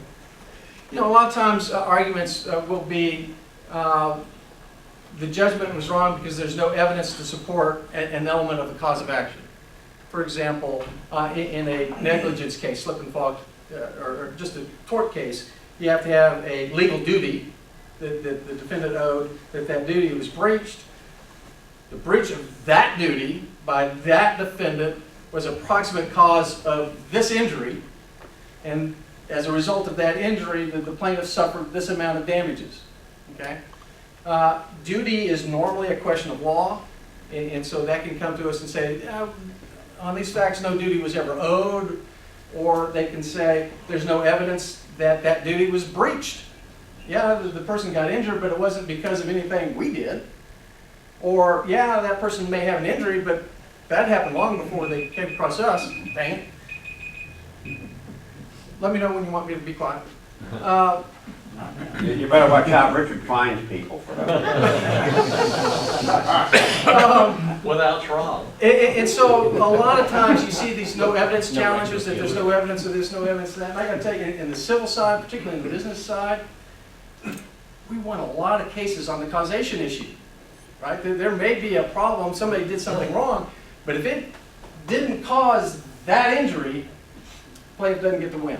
You know, a lot of times arguments will be the judgment was wrong because there's no evidence to support an element of the cause of action. For example, in a negligence case, slip and fall, or just a tort case, you have to have a legal duty that the defendant owed, that duty was breached. The breach of that duty by that defendant was a proximate cause of this injury, and as a result of that injury, the plaintiff suffered this amount of damages. Okay? Duty is normally a question of law, and so that can come to us and say, on these facts, no duty was ever owed, or they can say there's no evidence that that duty was breached. Yeah, the person got injured, but it wasn't because of anything we did. Or, yeah, that person may have an injury, but that happened long before they came across us. Dang it. Let me know when you want me to be quiet. You better watch out, Richard fines people for that. Without trial. And so a lot of times you see these no evidence challenges, that there's no evidence of this, no evidence of that. And I got to tell you, in the civil side, particularly in the business side, we won a lot of cases on the causation issue. Right? There may be a problem, somebody did something wrong, but if it didn't cause that injury, the plaintiff doesn't get the win.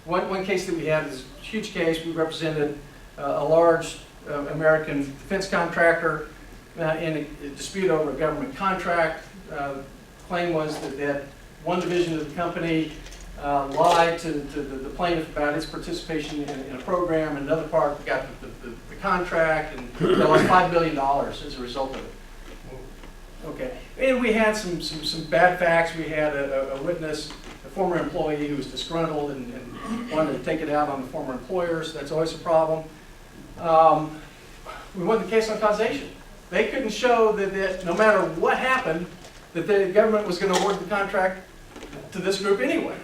One case that we had is a huge case. We represented a large American defense contractor in a dispute over a government contract. The claim was that one division of the company lied to the plaintiff about its participation in a program, and another part got the contract, and they lost $5 billion as a result of it. Okay, and we had some bad facts. We had a witness, a former employee who was disgruntled and wanted to take it out on the former employers. That's always a problem. We won the case on causation. They couldn't show that no matter what happened, that the government was going to award the contract to this group anyway.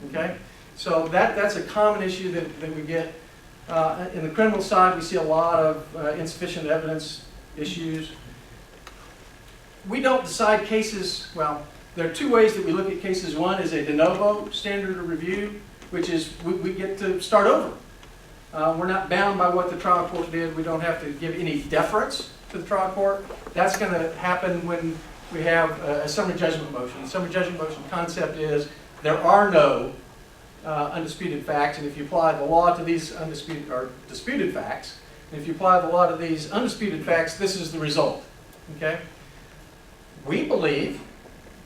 Okay, so that's a common issue that we get. In the criminal side, we see a lot of insufficient evidence issues. We don't decide cases, well, there are two ways that we look at cases. One is a de novo standard of review, which is we get to start over. We're not bound by what the trial court did. We don't have to give any deference to the trial court. That's going to happen when we have a summary judgment motion. The summary judgment motion concept is there are no undisputed facts, and if you apply the law to these undisputed or disputed facts, and if you apply the law to these undisputed facts, this is the result. Okay? We believe,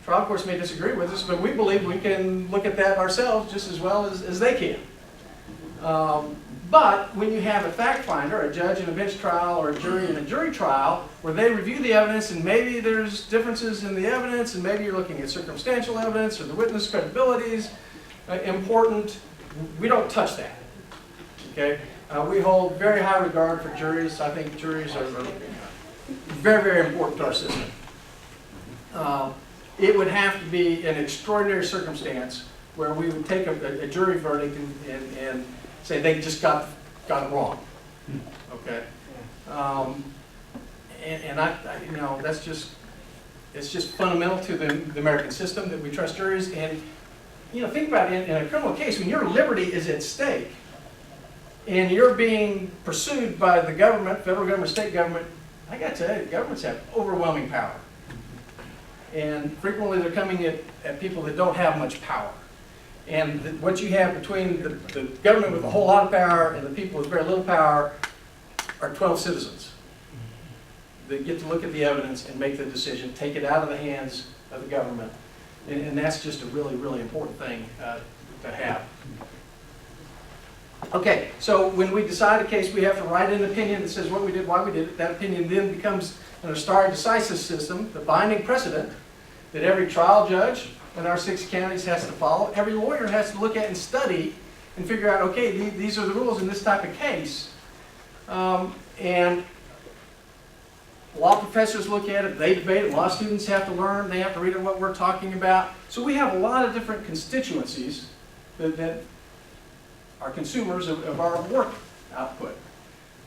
trial courts may disagree with us, but we believe we can look at that ourselves just as well as they can. But when you have a fact finder, a judge in a bench trial, or a jury in a jury trial, where they review the evidence and maybe there's differences in the evidence, and maybe you're looking at circumstantial evidence or the witness credibilities, important, we don't touch that. Okay? We hold very high regard for juries. I think juries are very, very important to our system. It would have to be an extraordinary circumstance where we would take a jury verdict and say they just got it wrong. Okay, and I you know, that's just, it's just fundamental to the American system that we trust juries. And you know, think about it, in a criminal case, when your liberty is at stake and you're being pursued by the government, federal government, state government, I got to tell you, governments have overwhelming power. And frequently they're coming at people that don't have much power. And what you have between the government with a whole lot of power and the people with very little power are 12 citizens. They get to look at the evidence and make the decision, take it out of the hands of the government. And that's just a really, really important thing to have. Okay, so when we decide a case, we have to write an opinion that says what we did, why we did it. That opinion then becomes an stare decisis system, the binding precedent that every trial judge in our 6 counties has to follow. Every lawyer has to look at and study and figure out, okay, these are the rules in this type of case. And law professors look at it, they debate it, law students have to learn, they have to read what we're talking about. So we have a lot of different constituencies that are consumers of our work output.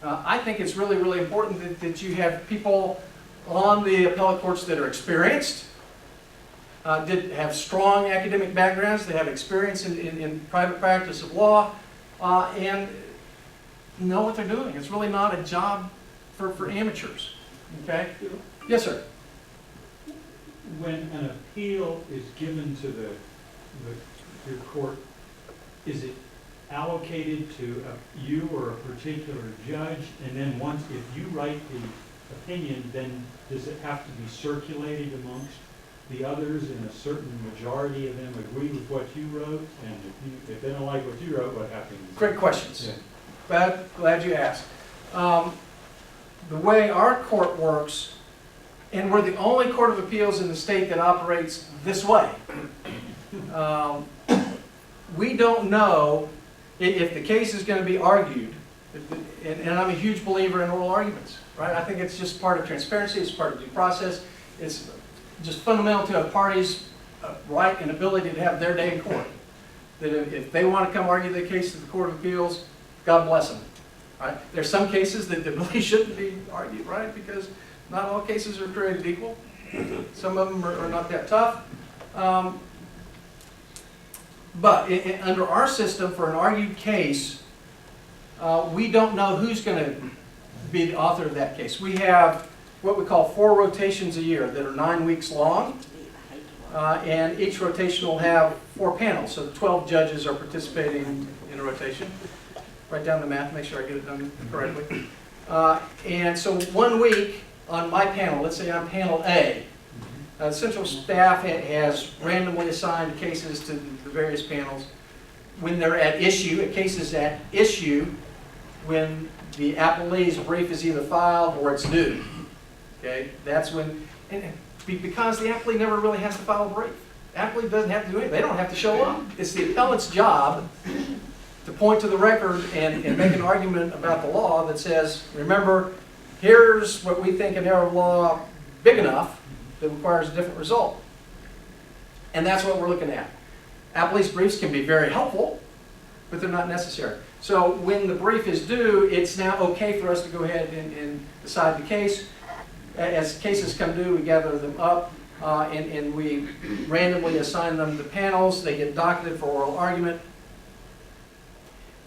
I think it's really, really important that you have people on the appellate courts that are experienced, that have strong academic backgrounds, that have experience in private practice of law, and know what they're doing. It's really not a job for amateurs. Okay? Yes, sir. When an appeal is given to your court, is it allocated to you or a particular judge? And then once, if you write the opinion, then does it have to be circulated amongst the others and a certain majority of them agree with what you wrote? And if they don't like what you wrote, what happens? Great questions. Yeah. Glad you asked. The way our court works, and we're the only court of appeals in the state that operates this way. We don't know if the case is going to be argued, and I'm a huge believer in oral arguments, right? I think it's just part of transparency, it's part of due process, it's just fundamental to a party's right and ability to have their day in court. That if they want to come argue the case to the Court of Appeals, God bless them. Right? There's some cases that really shouldn't be argued, right? Because not all cases are created equal. Some of them are not that tough. But under our system, for an argued case, we don't know who's going to be the author of that case. We have what we call 4 rotations a year that are 9 weeks long. And each rotation will have 4 panels, so 12 judges are participating in a rotation. Write down the math, make sure I get it done correctly. And so 1 week on my panel, let's say I'm panel A, central staff has randomly assigned cases to the various panels. When they're at issue, a case is at issue when the appellee's brief is either filed or it's due. Okay, that's when, and because the appellee never really has to file a brief. The appellee doesn't have to do anything. They don't have to show up. It's the appellant's job to point to the record and make an argument about the law that says, remember, here's what we think an error of law big enough that requires a different result. And that's what we're looking at. Appellee's briefs can be very helpful, but they're not necessary. So when the brief is due, it's now okay for us to go ahead and decide the case. As cases come due, we gather them up and we randomly assign them to panels. They get docketed for oral argument.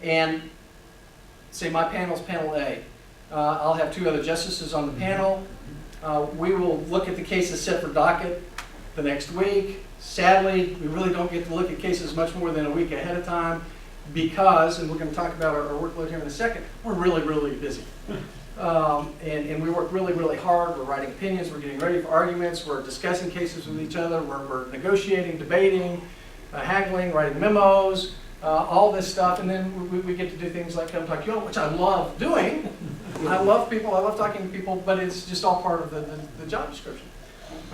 And say my panel's panel A. I'll have 2 other justices on the panel. We will look at the cases set for docket the next week. Sadly, we really don't get to look at cases much more than a week ahead of time because, and we're going to talk about our workload here in a second, we're really, really busy. And we work really, really hard. We're writing opinions, we're getting ready for arguments, we're discussing cases with each other, we're negotiating, debating, haggling, writing memos, all this stuff, and then we get to do things like come talk to you, which I love doing. I love people, I love talking to people, but it's just all part of the job description.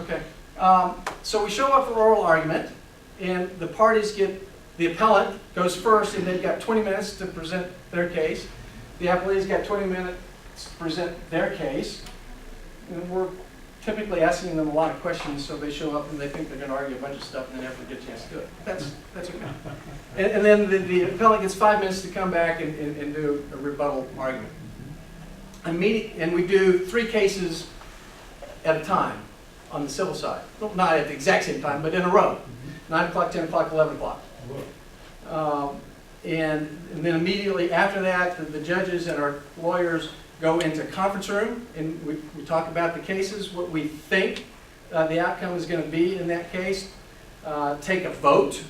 Okay, so we show up for oral argument, and the parties get, the appellant goes first, and they've got 20 minutes to present their case. The appellee's got 20 minutes to present their case, and we're typically asking them a lot of questions, so they show up and they think they're going to argue a bunch of stuff and they never get a chance to do it. That's okay. And then the appellant gets 5 minutes to come back and do a rebuttal argument. And we do 3 cases at a time on the civil side. Well, not at the exact same time, but in a row. 9 o'clock, 10 o'clock, 11 o'clock. And then immediately after that, the judges and our lawyers go into conference room and we talk about the cases, what we think the outcome is going to be in that case, take a vote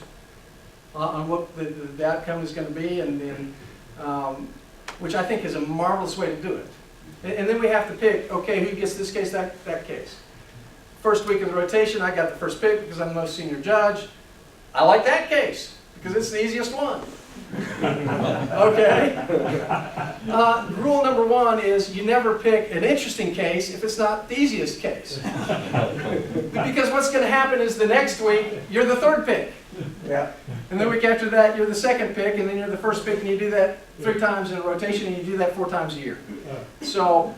on what the outcome is going to be, and which I think is a marvelous way to do it. And then we have to pick, okay, who gets this case, that case. First week of the rotation, I got the first pick because I'm the most senior judge. I like that case because it's the easiest one. Okay. Rule number 1 is you never pick an interesting case if it's not the easiest case. Because what's going to happen is the next week you're the 3rd pick. Yeah. And the week after that, you're the second pick, and then you're the first pick, and you do that 3 times in a rotation, and you do that 4 times a year. So,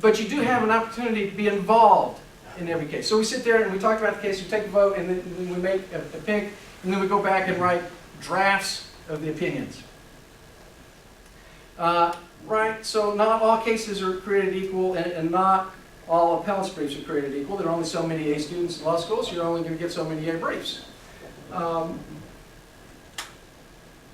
but you do have an opportunity to be involved in every case. So we sit there and we talk about the case, we take a vote, and then we make a pick, and then we go back and write drafts of the opinions. Right, so not all cases are created equal, and not all appellant's briefs are created equal. There are only so many A students in law school, so you're only going to get so many A briefs.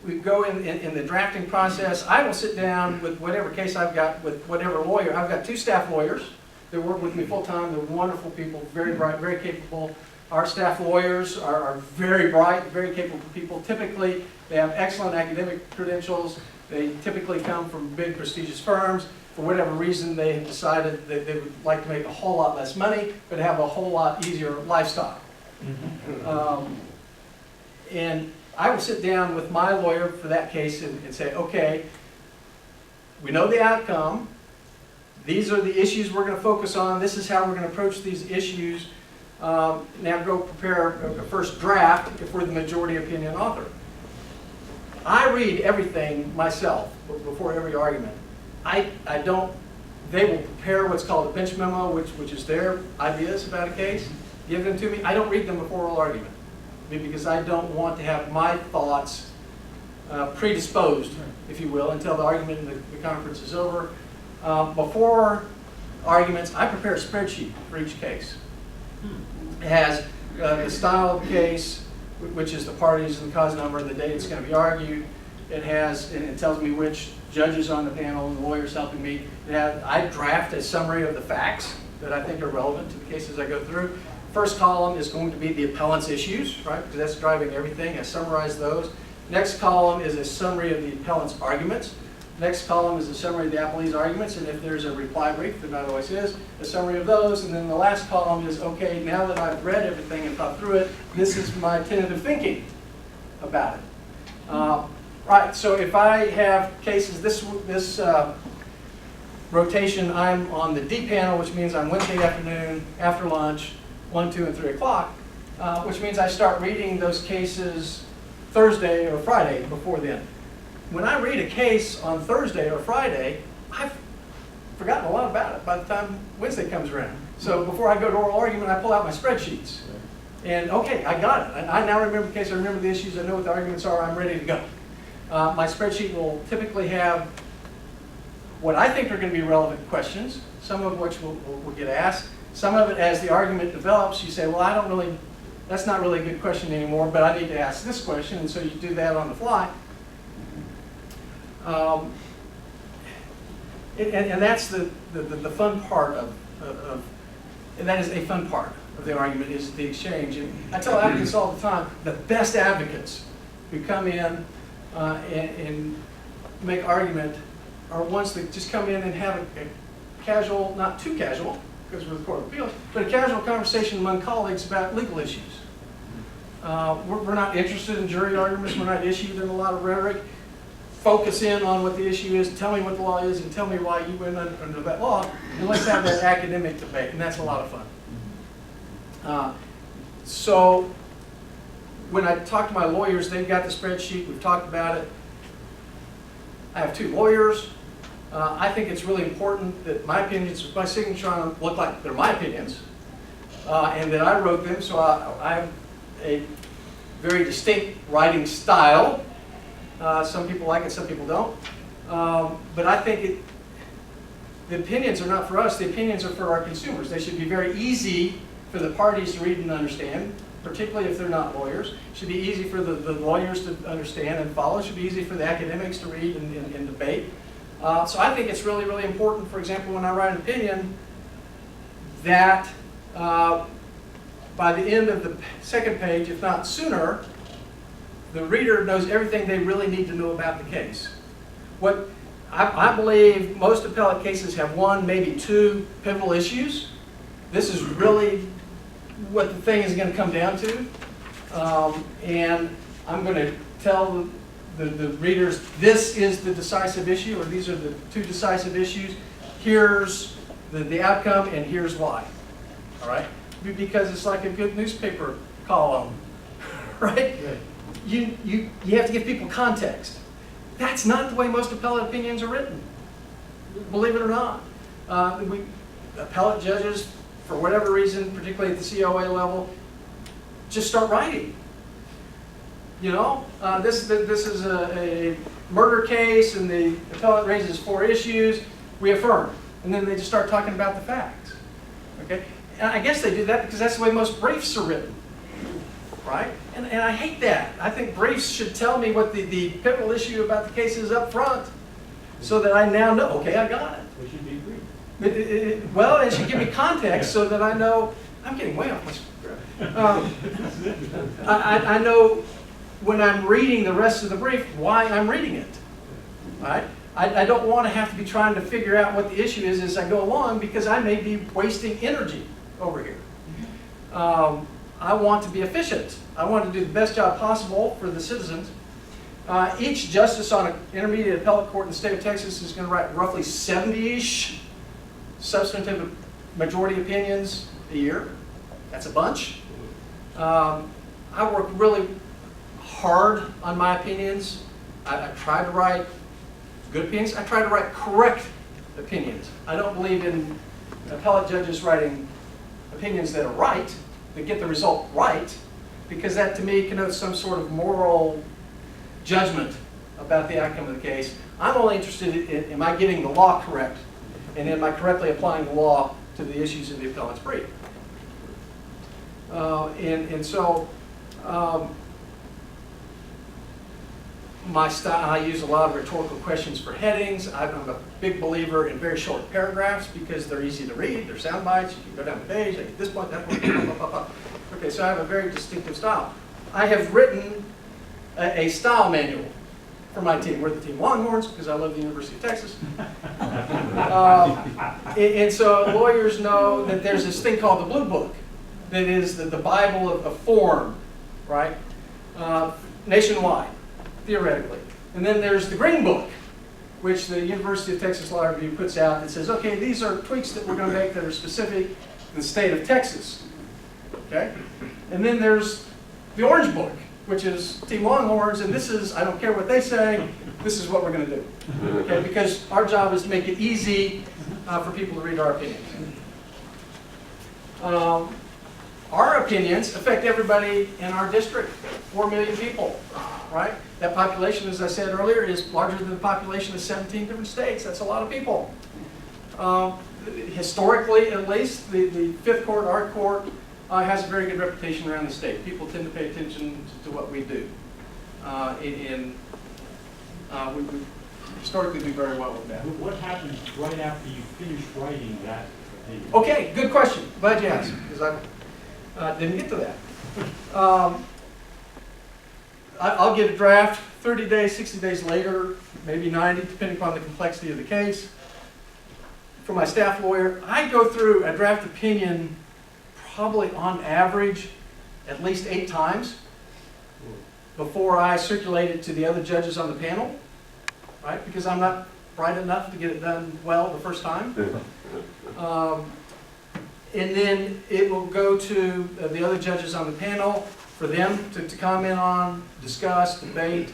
We go in the drafting process. I will sit down with whatever case I've got, with whatever lawyer. I've got 2 staff lawyers that work with me full-time. They're wonderful people, very bright, very capable. Our staff lawyers are very bright, very capable people. Typically, they have excellent academic credentials. They typically come from big, prestigious firms. For whatever reason, they have decided that they would like to make a whole lot less money, but have a whole lot easier lifestyle. And I will sit down with my lawyer for that case and say, okay, we know the outcome. These are the issues we're going to focus on. This is how we're going to approach these issues. Now go prepare a first draft if we're the majority opinion author. I read everything myself before every argument. They will prepare what's called a bench memo, which is their ideas about a case, give them to me. I don't read them before oral argument, because I don't want to have my thoughts predisposed, if you will, until the argument in the conference is over. Before arguments, I prepare a spreadsheet for each case. It has the style of the case, which is the parties and the cause number and the date it's going to be argued. It tells me which judges on the panel and the lawyers helping me. I draft a summary of the facts that I think are relevant to the cases I go through. First column is going to be the appellant's issues, right? Because that's driving everything. I summarize those. Next column is a summary of the appellant's arguments. Next column is a summary of the appellee's arguments, and if there's a reply brief, there not always is, a summary of those. And then the last column is, okay, now that I've read everything and thought through it, this is my tentative thinking about it. Right, so if I have cases, this rotation, I'm on the D panel, which means I'm Wednesday afternoon, after lunch, 1, 2, and 3 o'clock, which means I start reading those cases Thursday or Friday before then. When I read a case on Thursday or Friday, I've forgotten a lot about it by the time Wednesday comes around. So before I go to oral argument, I pull out my spreadsheets. And okay, I got it. I now remember the case, I remember the issues, I know what the arguments are, I'm ready to go. My spreadsheet will typically have what I think are going to be relevant questions, some of which will get asked. Some of it, as the argument develops, you say, well, that's not really a good question anymore, but I need to ask this question, and so you do that on the fly. And that's the fun part and that is a fun part of the argument, is the exchange. And I tell advocates all the time, the best advocates who come in and make argument are ones that just come in and have a casual, not too casual, because we're the Court of Appeals, but a casual conversation among colleagues about legal issues. We're not interested in jury arguments. We're not issued in a lot of rhetoric. Focus in on what the issue is, tell me what the law is, and tell me why you went under that law, and let's have that academic debate, and that's a lot of fun. So when I talk to my lawyers, they've got the spreadsheet, we've talked about it. I have 2 lawyers. I think it's really important that my opinions, with my signature on them, look like they're my opinions, and that I wrote them, so I have a very distinct writing style. Some people like it, some people don't. But I think the opinions are not for us, the opinions are for our consumers. They should be very easy for the parties to read and understand, particularly if they're not lawyers. It should be easy for the lawyers to understand and follow. It should be easy for the academics to read and debate. So I think it's really, really important, for example, when I write an opinion, that by the end of the second page, if not sooner, the reader knows everything they really need to know about the case. What I believe most appellate cases have 1, maybe 2 pivotal issues. This is really what the thing is going to come down to. And I'm going to tell the readers, this is the decisive issue, or these are the 2 decisive issues. Here's the outcome, and here's why. All right? Because it's like a good newspaper column. right? You have to give people context. That's not the way most appellate opinions are written, believe it or not. Appellate judges, for whatever reason, particularly at the COA level, just start writing. You know, this is a murder case, and the appellate raises 4 issues. We affirm, and then they just start talking about the facts. Okay, and I guess they do that because that's the way most briefs are written, right? And I hate that. I think briefs should tell me what the pivotal issue about the case is up front, so that I now know. Okay, I got it. We should be brief. Well, it should give me context so that I know. I'm getting way off my script. I know when I'm reading the rest of the brief why I'm reading it. Right? I don't want to have to be trying to figure out what the issue is as I go along, because I may be wasting energy over here. I want to be efficient. I want to do the best job possible for the citizens. Each justice on an intermediate appellate court in the state of Texas is going to write roughly 70-ish substantive majority opinions a year. That's a bunch. I work really hard on my opinions. I try to write good opinions. I try to write correct opinions. I don't believe in appellate judges writing opinions that are right, that get the result right, because that to me connotes some sort of moral judgment about the outcome of the case. I'm only interested in, am I getting the law correct? And am I correctly applying the law to the issues in the appellate's brief? My style, I use a lot of rhetorical questions for headings. I'm a big believer in very short paragraphs because they're easy to read. They're sound bites. You can go down the page, like at this point, that point, blah, blah, blah. Okay, so I have a very distinctive style. I have written a style manual for my team. We're the team Longhorns because I love the University of Texas. And so lawyers know that there's this thing called the Blue Book that is the Bible of form, right? Nationwide, theoretically. And then there's the Green Book, which the University of Texas Law Review puts out that says, okay, these are tweaks that we're going to make that are specific to the state of Texas. Okay? And then there's the Orange Book, which is Team Longhorns, and this is, I don't care what they say, this is what we're going to do. Okay? Because our job is to make it easy for people to read our opinions. Our opinions affect everybody in our district, 4 million people, right? That population, as I said earlier, is larger than the population of 17 different states. That's a lot of people. Historically, at least, the Fifth Court, our court, has a very good reputation around the state. People tend to pay attention to what we do. We historically do very well with that. What happens right after you finish writing that opinion? Okay, good question. Glad you asked, because I didn't get to that. I'll get a draft 30 days, 60 days later, maybe 90, depending upon the complexity of the case. For my staff lawyer, I go through a draft opinion probably on average at least 8 times before I circulate it to the other judges on the panel, right? Because I'm not bright enough to get it done well the first time. And then it will go to the other judges on the panel for them to comment on, discuss, debate,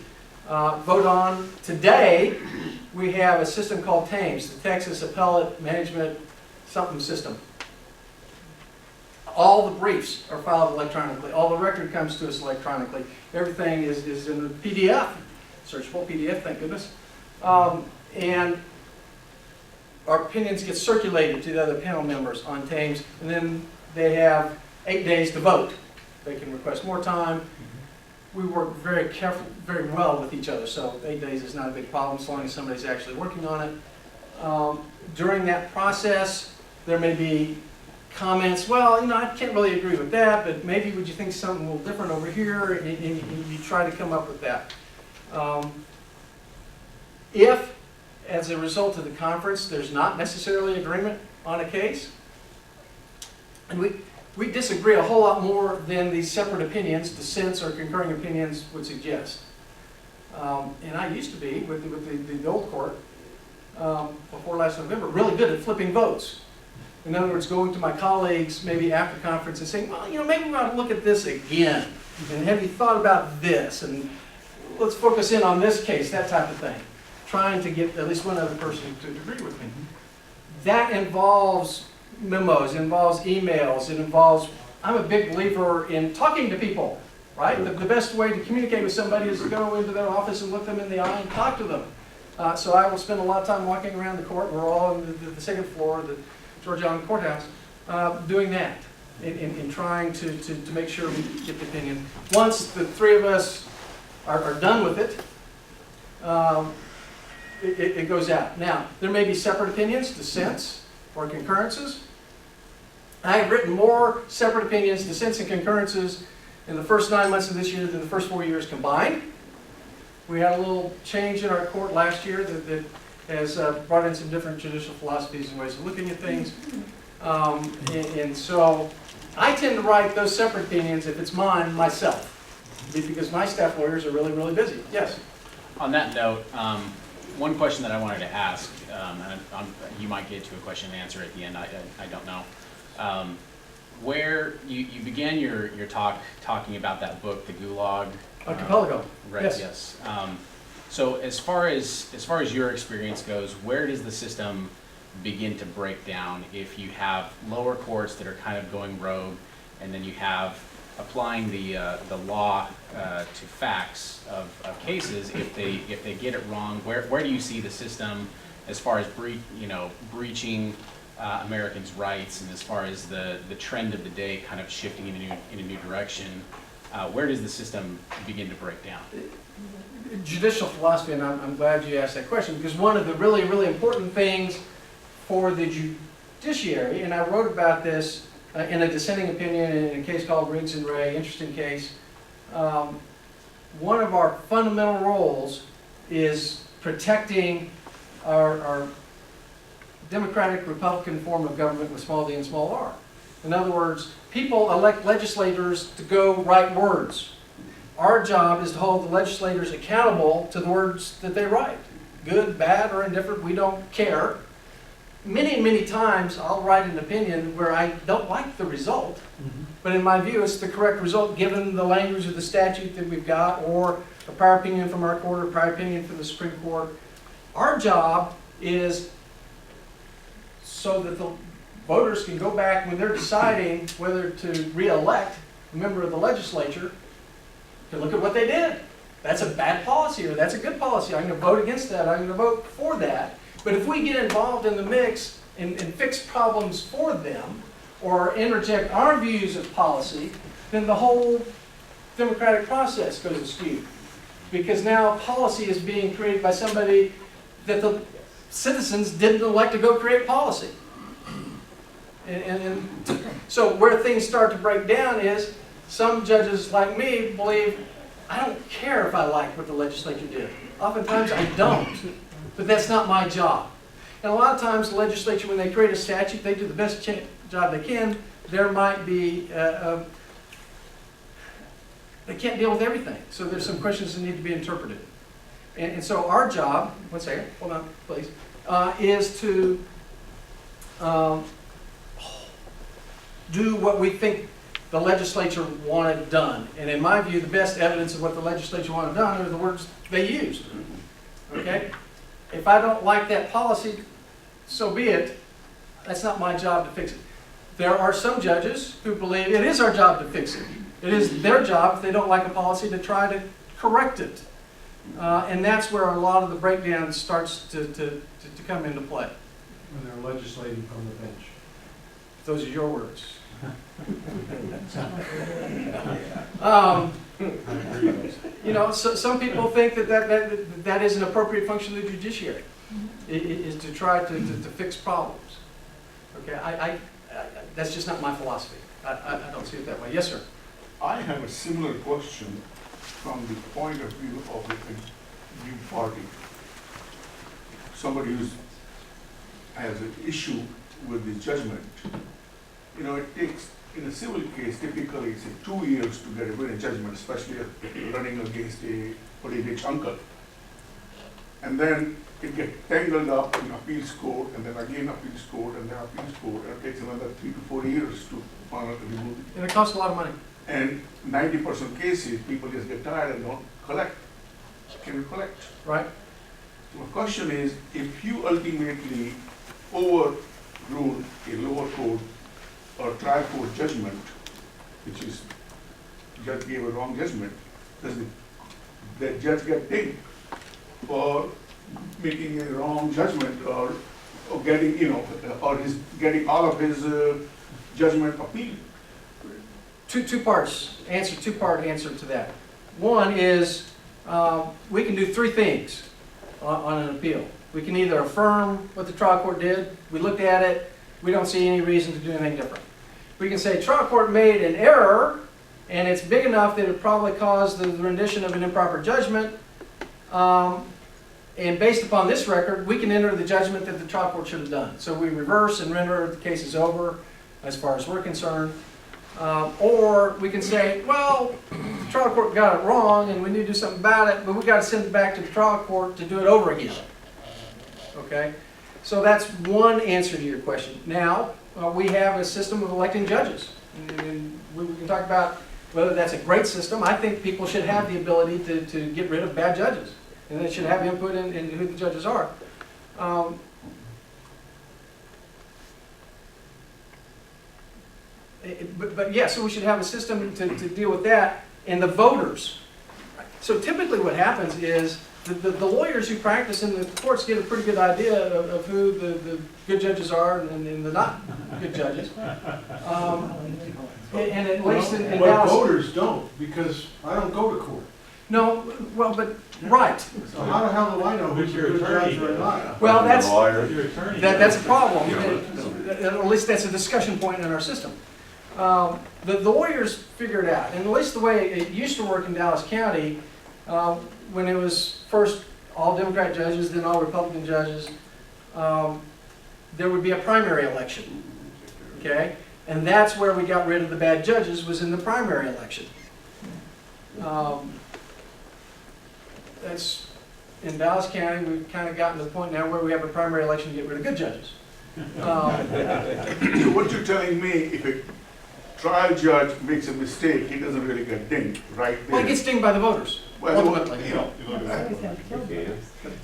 vote on. Today, we have a system called TAMES, the Texas Appellate Management Something System. All the briefs are filed electronically. All the record comes to us electronically. Everything is in the PDF, searchable PDF, thank goodness. And our opinions get circulated to the other panel members on TAMES, and then they have 8 days to vote. They can request more time. We work very very well with each other, so 8 days is not a big problem as long as somebody's actually working on it. During that process, there may be comments, well, I can't really agree with that, but maybe would you think something a little different over here, and you try to come up with that. If, as a result of the conference, there's not necessarily agreement on a case, and we disagree a whole lot more than these separate opinions, dissents or concurring opinions would suggest. And I used to be, with the old court, before last November, really good at flipping votes. In other words, going to my colleagues maybe after conference and saying, well, maybe we ought to look at this again. And have you thought about this? And let's focus in on this case, that type of thing. Trying to get at least one other person to agree with me. That involves memos, it involves emails, it involves, I'm a big believer in talking to people, right? The best way to communicate with somebody is to go into their office and look them in the eye and talk to them. So I will spend a lot of time walking around the court. We're all on the second floor of the Georgia Island Courthouse, doing that, in trying to make sure we get the opinion. Once the three of us are done with it, it goes out. Now, there may be separate opinions, dissents, or concurrences. I have written more separate opinions, dissents, and concurrences in the first 9 months of this year than the first 4 years combined. We had a little change in our court last year that has brought in some different judicial philosophies and ways of looking at things. And so I tend to write those separate opinions, if it's mine, myself, because my staff lawyers are really, really busy. Yes? On that note, one question that I wanted to ask, and you might get to a question and answer at the end, I don't know. Where you began your talk talking about that book, The Gulag. Archipelago. Right, yes. So as far as your experience goes, where does the system begin to break down if you have lower courts that are kind of going rogue, and then you have applying the law to facts of cases? If they get it wrong, where do you see the system as far as breaching Americans' rights, and as far as the trend of the day kind of shifting in a new direction? Where does the system begin to break down? Judicial philosophy, and I'm glad you asked that question, because one of the really, really important things for the judiciary, and I wrote about this in a dissenting opinion in a case called Riggs and Ray, interesting case. One of our fundamental roles is protecting our democratic Republican form of government with small d and small r. In other words, people elect legislators to go write words. Our job is to hold the legislators accountable to the words that they write. Good, bad, or indifferent, we don't care. Many, many times I'll write an opinion where I don't like the result, but in my view it's the correct result given the language of the statute that we've got, or a prior opinion from our court, or a prior opinion from the Supreme Court. Our job is so that the voters can go back when they're deciding whether to re-elect a member of the legislature to look at what they did. That's a bad policy, or that's a good policy. I'm going to vote against that. I'm going to vote for that. But if we get involved in the mix and fix problems for them, or interject our views of policy, then the whole democratic process goes askew. Because now policy is being created by somebody that the citizens didn't elect to go create policy. And so where things start to break down is some judges like me believe, I don't care if I like what the legislature did. Oftentimes I don't, but that's not my job. And a lot of times the legislature, when they create a statute, they do the best job they can. There might be, they can't deal with everything. So there's some questions that need to be interpreted. And so our job, one second, hold on, please, is to do what we think the legislature wanted done. And in my view, the best evidence of what the legislature wanted done are the words they used. Okay? If I don't like that policy, so be it. That's not my job to fix it. There are some judges who believe it is our job to fix it. It is their job, if they don't like a policy, to try to correct it. And that's where a lot of the breakdown starts to come into play. When they're legislating from the bench. Those are your words. You know, so some people think that is an appropriate function of the judiciary, is to try to fix problems. Okay, that's just not my philosophy. I don't see it that way. Yes, sir. I have a similar question from the point of view of a new party. Somebody who has an issue with the judgment. You know, it takes, in a civil case, typically it's 2 years to get a winning judgment, especially running against a pretty rich uncle. and then it gets tangled up in appeals court, and then again appeals court, and then appeals court, and it takes another 3 to 4 years to finally remove it. And it costs a lot of money. And 90% cases, people just get tired and don't collect. Can you collect? Right? So my question is, if you ultimately overrule a lower court or trial court judgment, which is, judge gave a wrong judgment, does the judge get dinged for making a wrong judgment or getting, or his getting all of his judgment appealed? Two-part answer to that. One is, we can do three things on an appeal. We can either affirm what the trial court did, we looked at it, we don't see any reason to do anything different. We can say trial court made an error, and it's big enough that it probably caused the rendition of an improper judgment, and based upon this record, we can enter the judgment that the trial court should have done. So we reverse and render the case is over, as far as we're concerned. Or we can say, well, the trial court got it wrong and we need to do something about it, but we got to send it back to the trial court to do it over again. Okay? So that's one answer to your question. Now, we have a system of electing judges. And we can talk about whether that's a great system. I think people should have the ability to get rid of bad judges. And they should have input in who the judges are. But yeah, so we should have a system to deal with that. And the voters. So typically what happens is the lawyers who practice in the courts get a pretty good idea of who the good judges are and the not good judges. And at least in But Dallas. voters don't, because I don't go to court. No, well, but, right. So how the hell do I know who's a good judge or not? Well, that's, Your attorney. that's a problem. At least that's a discussion point in our system. The lawyers figure it out, and at least the way it used to work in Dallas County, when it was first all Democrat judges, then all Republican judges, there would be a primary election, okay? And that's where we got rid of the bad judges, was in the primary election. That's, in Dallas County, we've kind of gotten to the point now where we have a primary election to get rid of good judges. So what you're telling me, if a trial judge makes a mistake, he doesn't really get dinged, right there? Well, he gets dinged by the voters, Well, ultimately.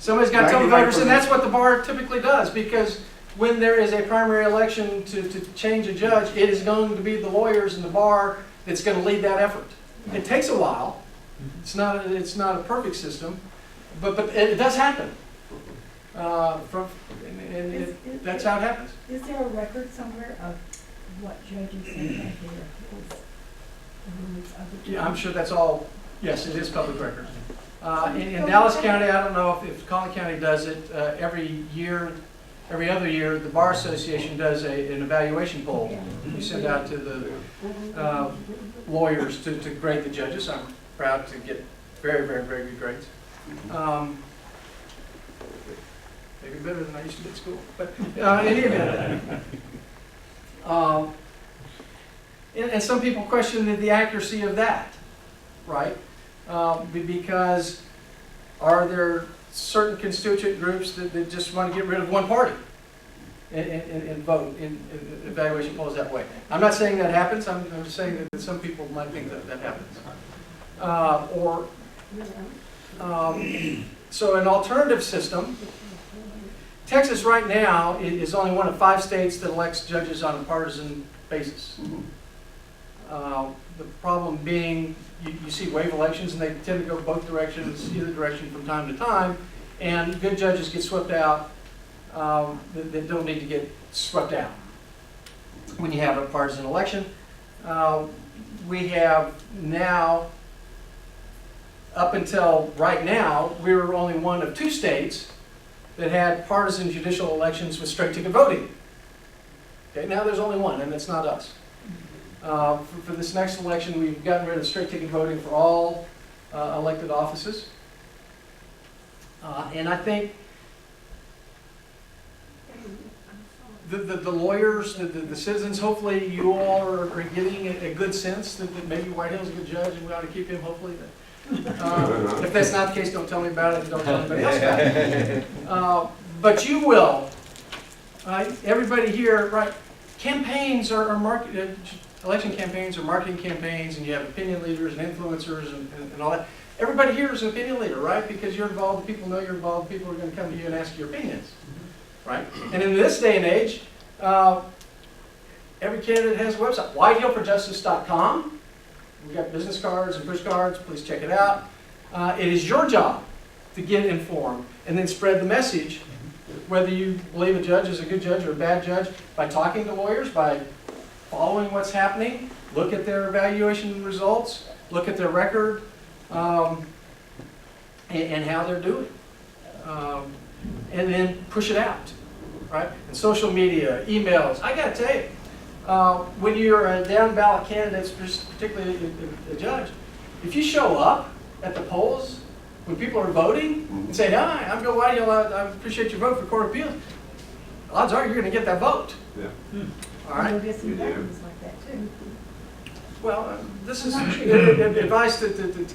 Somebody's Somebody's got got to tell them. to tell the voters, and that's what the bar typically does, because when there is a primary election to change a judge, it is going to be the lawyers and the bar that's going to lead that effort. It takes a while. It's not a perfect system, but it does happen. That's how it happens. Is there a record somewhere of what judges have had their appeals? Yeah, I'm sure that's all, yes, it is public record. In Dallas County, I don't know if Collin County does it, every other year, the Bar Association does an evaluation poll. You send out to the lawyers to grade the judges. I'm proud to get very, very, very good grades. Maybe better than I used to get at school. But in any event, and some people question the accuracy of that, right? Because are there certain constituent groups that just want to get rid of one party and vote in evaluation polls that way? I'm not saying that happens. I'm just saying that some people might think that happens. So an alternative system, Texas right now is only one of 5 states that elects judges on a partisan basis. The problem being, you see wave elections and they tend to go both directions, either direction from time to time, and good judges get swept out that don't need to get swept out when you have a partisan election. We have now, up until right now, we were only one of 2 states that had partisan judicial elections with straight ticket voting. Okay, now there's only one, and it's not us. For this next election, we've gotten rid of straight ticket voting for all elected offices. And I think the lawyers, the citizens, hopefully you all are getting a good sense that maybe Whitehill's a good judge and we ought to keep him, hopefully. If that's not the case, don't tell me about it, and don't tell anybody else about it. But you will. Everybody here, right? Campaigns are election campaigns are marketing campaigns, and you have opinion leaders and influencers and all that. Everybody here is an opinion leader, right? Because you're involved, people know you're involved, people are going to come to you and ask your opinions, right? And in this day and age, every candidate has a website, whitehillforjustice.com. We've got business cards and push cards, please check it out. It is your job to get informed and then spread the message, whether you believe a judge is a good judge or a bad judge, by talking to lawyers, by following what's happening, look at their evaluation results, look at their record, and how they're doing. And then push it out, right? And social media, emails. I got to tell you, when you're a down ballot candidate, particularly a judge, if you show up at the polls when people are voting and say, "Hi, I'm Bill Whitehill, I appreciate your vote for Court of Appeals," odds are you're going to get that vote. Yeah. All right? You'll get some veterans like that too. Well, this is advice to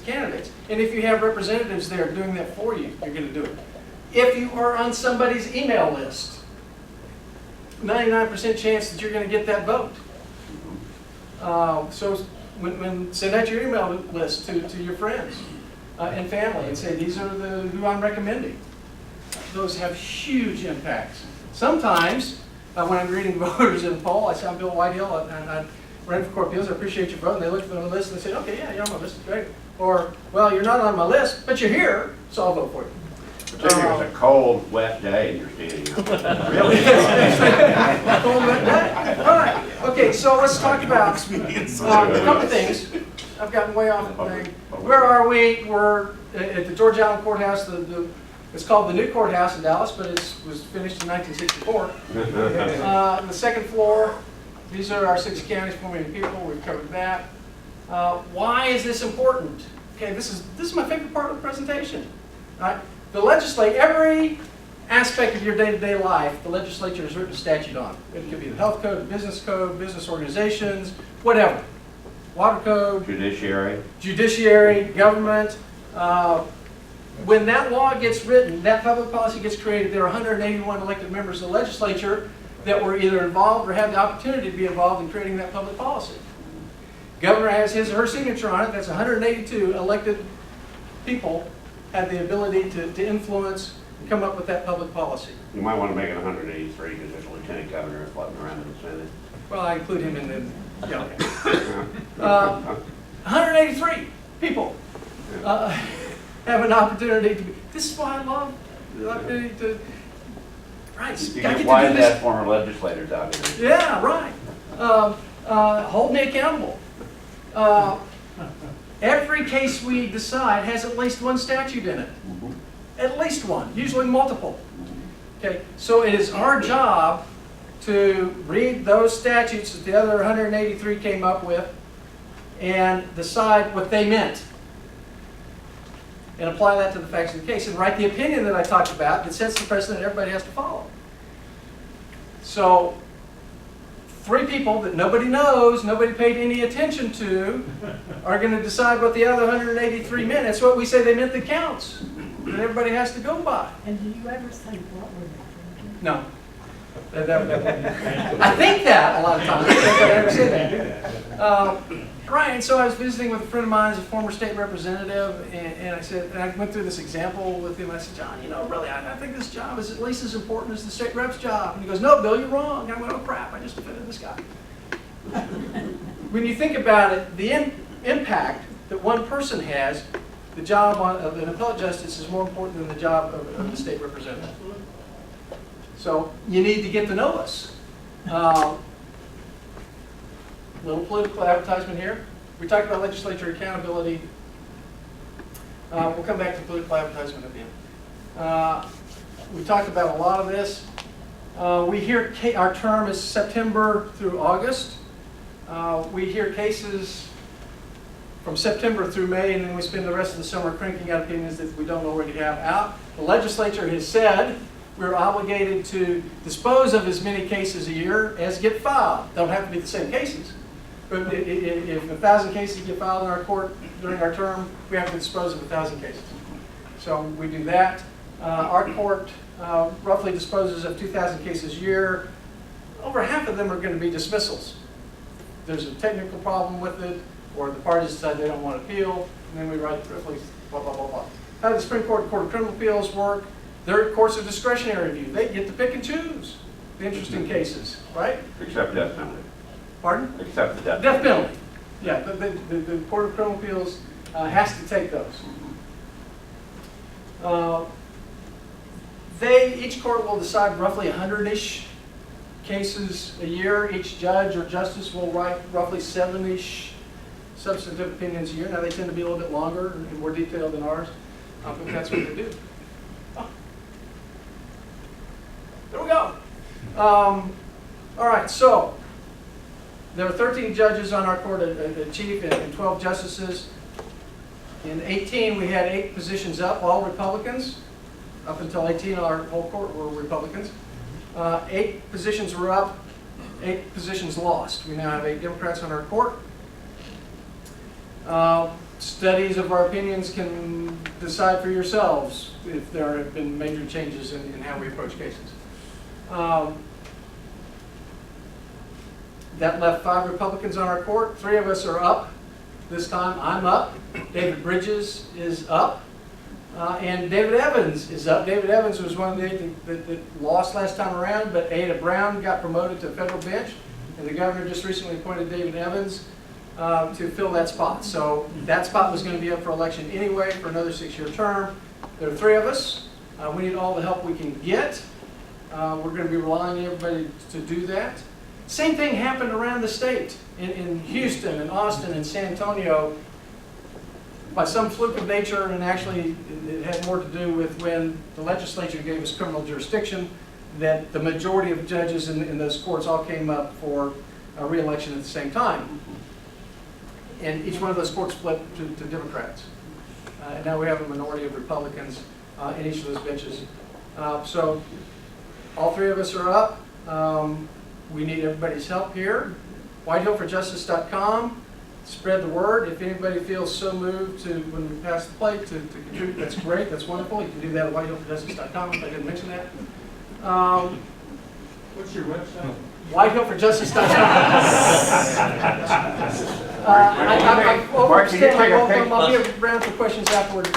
candidates. And if you have representatives there doing that for you, you're going to do it. If you are on somebody's email list, 99% chance that you're going to get that vote. So send out your email list to your friends and family and say, these are who I'm recommending. Those have huge impacts. Sometimes, when I'm reading voters in a poll, I say, "I'm Bill Whitehill, and I ran for Court of Appeals, I appreciate your vote." And they look for the list and they say, "Okay, yeah, you're on my list, great." Or, "Well, you're not on my list, but you're here, so I'll vote for you." Particularly if it's a cold, wet day and you're standing out. Really? Cold, wet day. All right. Okay, so let's talk about a couple of things. I've gotten way off the thing. Where are we? We're at the George Allen Courthouse. It's called the new courthouse in Dallas, but it was finished in 1964. The second floor, these are our 6 counties, 4 million people. We've covered that. Why is this important? Okay, this is my favorite part of the presentation. All right? The legislature, every aspect of your day-to-day life, the legislature has written a statute on. It could be the health code, business organizations, whatever. Water code. Judiciary, government. When that law gets written, that public policy gets created, there are 181 elected members of the legislature that were either involved or had the opportunity to be involved in creating that public policy. Governor has his or her signature on it. That's 182 elected people had the ability to influence and come up with that public policy. You might want to make it 183 because there's a lieutenant governor floating around in the Senate. Well, I include him in the, yeah, okay. 183 people have an opportunity to be, this is why I love the opportunity to, right, You I get get to wise do this. ass former legislators out here. Yeah, right. Hold me accountable. Every case we decide has at least one statute in it. At least one, usually multiple. Okay, so it is our job to read those statutes that the other 183 came up with and decide what they meant. And apply that to the facts of the case and write the opinion that I talked about that sets the precedent everybody has to follow. So 3 people that nobody knows, nobody paid any attention to, are going to decide what the other 183 meant. That's what we say they meant that counts, that everybody has to go by. And do you ever say what were they thinking? No. I think that a lot of times, but I never say that. Right, and so I was visiting with a friend of mine who's a former state representative, and I said, and I went through this example with him. I said, "John, you know, really, I think this job is at least as important as the state rep's job." And he goes, "No, Bill, you're wrong." And I went, "Oh crap, I just offended this guy." When you think about it, the impact that one person has, the job of an appellate justice is more important than the job of the state representative. So you need to get to know us. Little political advertisement here. We talked about legislature accountability. We'll come back to political advertisement at the end. We talked about a lot of this. We hear our term is September through August. We hear cases from September through May, and then we spend the rest of the summer cranking out opinions that we don't already have out. The legislature has said we're obligated to dispose of as many cases a year as get filed. Don't have to be the same cases, But if 1,000 cases get filed in our court during our term, we have to dispose of 1,000 cases. So we do that. Our court roughly disposes of 2,000 cases a year. Over half of them are going to be dismissals. There's a technical problem with it, or the parties decide they don't want to appeal, and then we write roughly blah, blah, blah, blah. How does the Supreme Court and Court of Criminal Appeals work? They're courts of discretionary review. They get to pick and choose the interesting cases, right? Except death penalty. Pardon? Except the death. Death penalty. Yeah, the Court of Criminal Appeals has to take those. Each court will decide roughly 100-ish cases a year. Each judge or justice will write roughly 7-ish substantive opinions a year. Now, they tend to be a little bit longer and more detailed than ours, but that's what they do. Oh. There we go. All right, so there are 13 judges on our court, a chief and 12 justices. In 18, we had 8 positions up, all Republicans. Up until 18, our whole court were Republicans. 8 positions were up, 8 positions lost. We now have 8 Democrats on our court. Studies of our opinions can decide for yourselves if there have been major changes in how we approach cases. That left 5 Republicans on our court. 3 of us are up this time. I'm up. David Bridges is up. And David Evans is up. David Evans was one of the 8 that lost last time around, but Ada Brown got promoted to a federal bench, and the governor just recently appointed David Evans to fill that spot. So that spot was going to be up for election anyway for another 6-year term. There are 3 of us. We need all the help we can get. We're going to be relying on everybody to do that. Same thing happened around the state. In Houston and Austin and San Antonio, by some fluke of nature, and actually it had more to do with when the legislature gave us criminal jurisdiction, that the majority of judges in those courts all came up for a re-election at the same time. And each one of those courts flipped to Democrats. And now we have a minority of Republicans in each of those benches. So all 3 of us are up. We need everybody's help here. WhitehillForJustice.com. Spread the word. If anybody feels so moved to, when we pass the plate, to contribute, that's great. That's wonderful. You can do that at WhitehillForJustice.com if I didn't mention that. What's your website? WhitehillForJustice.com. I'm overstaying my welcome. I'll be around for questions afterwards.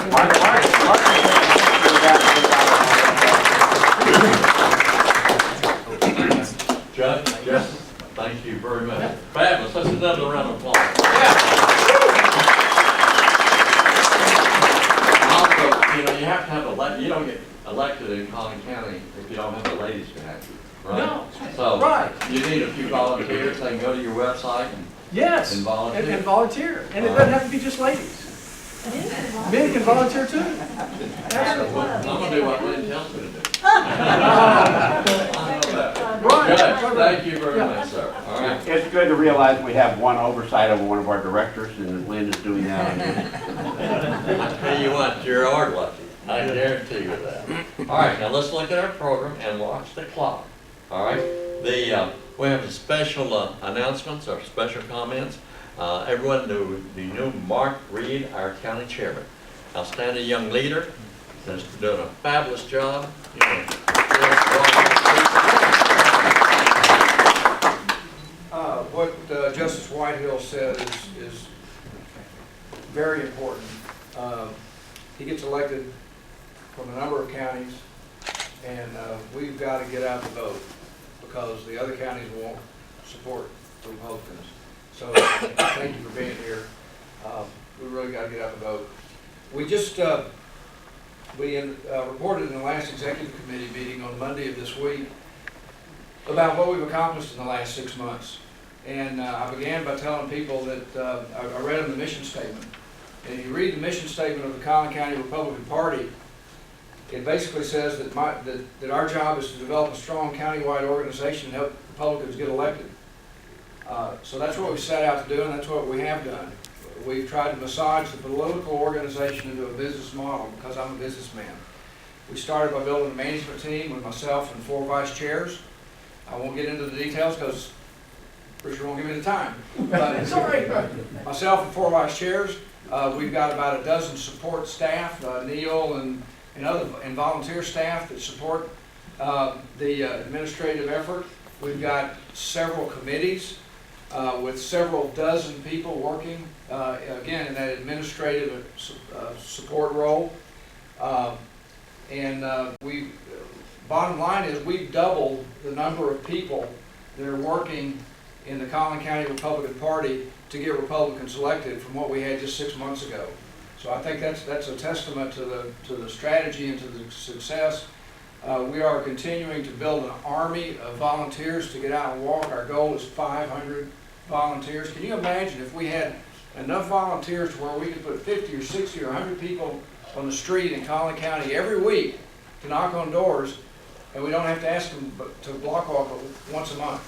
Judge, Justice, thank you very much. Fabulous. Let's do another round of applause. Also, you have to have you don't get elected in Collin County if you don't have a ladies' capacity, right? No. So right. You need a few volunteers. They can go to your website and yes, volunteer. And volunteer. And it doesn't have to be just ladies. Men can volunteer too. Absolutely. I'm going to do what Lynn tells me to do. Right. Judge, thank you very much, sir. All right. It's good to realize we have one oversight over one of our directors, and Lynn is doing that. Tell you what, you're hard lucky. I guarantee you that. All right, now let's look at our program and watch the clock. All right. We have some special announcements or special comments. Everyone knew Mark Reed, our county chairman. Outstanding young leader. Has done a fabulous job. What Justice Whitehill said is very important. He gets elected from a number of counties, and we've got to get out the vote because the other counties won't support the Republicans. So thank you for being here. We really got to get out the vote. We just reported in the last executive committee meeting on Monday of this week about what we've accomplished in the last 6 months. And I began by telling people that I read them the mission statement. And if you read the mission statement of the Collin County Republican Party, it basically says that our job is to develop a strong countywide organization and help Republicans get elected. So that's what we set out to do, and that's what we have done. We've tried to massage the political organization into a business model because I'm a businessman. We started by building a management team with myself and 4 vice chairs. I won't get into the details because Bruce won't give me the time, but it's all right. Myself and 4 vice chairs, we've got about a dozen support staff, Neil and volunteer staff that support the administrative effort. We've got several committees with several dozen people working, again, in that administrative support role. Bottom line is we've doubled the number of people that are working in the Collin County Republican Party to get Republicans elected from what we had just 6 months ago. So I think that's a testament to the strategy and to the success. We are continuing to build an army of volunteers to get out and walk. Our goal is 500 volunteers. Can you imagine if we had enough volunteers to where we could put 50 or 60 or 100 people on the street in Collin County every week to knock on doors, and we don't have to ask them to block walk once a month?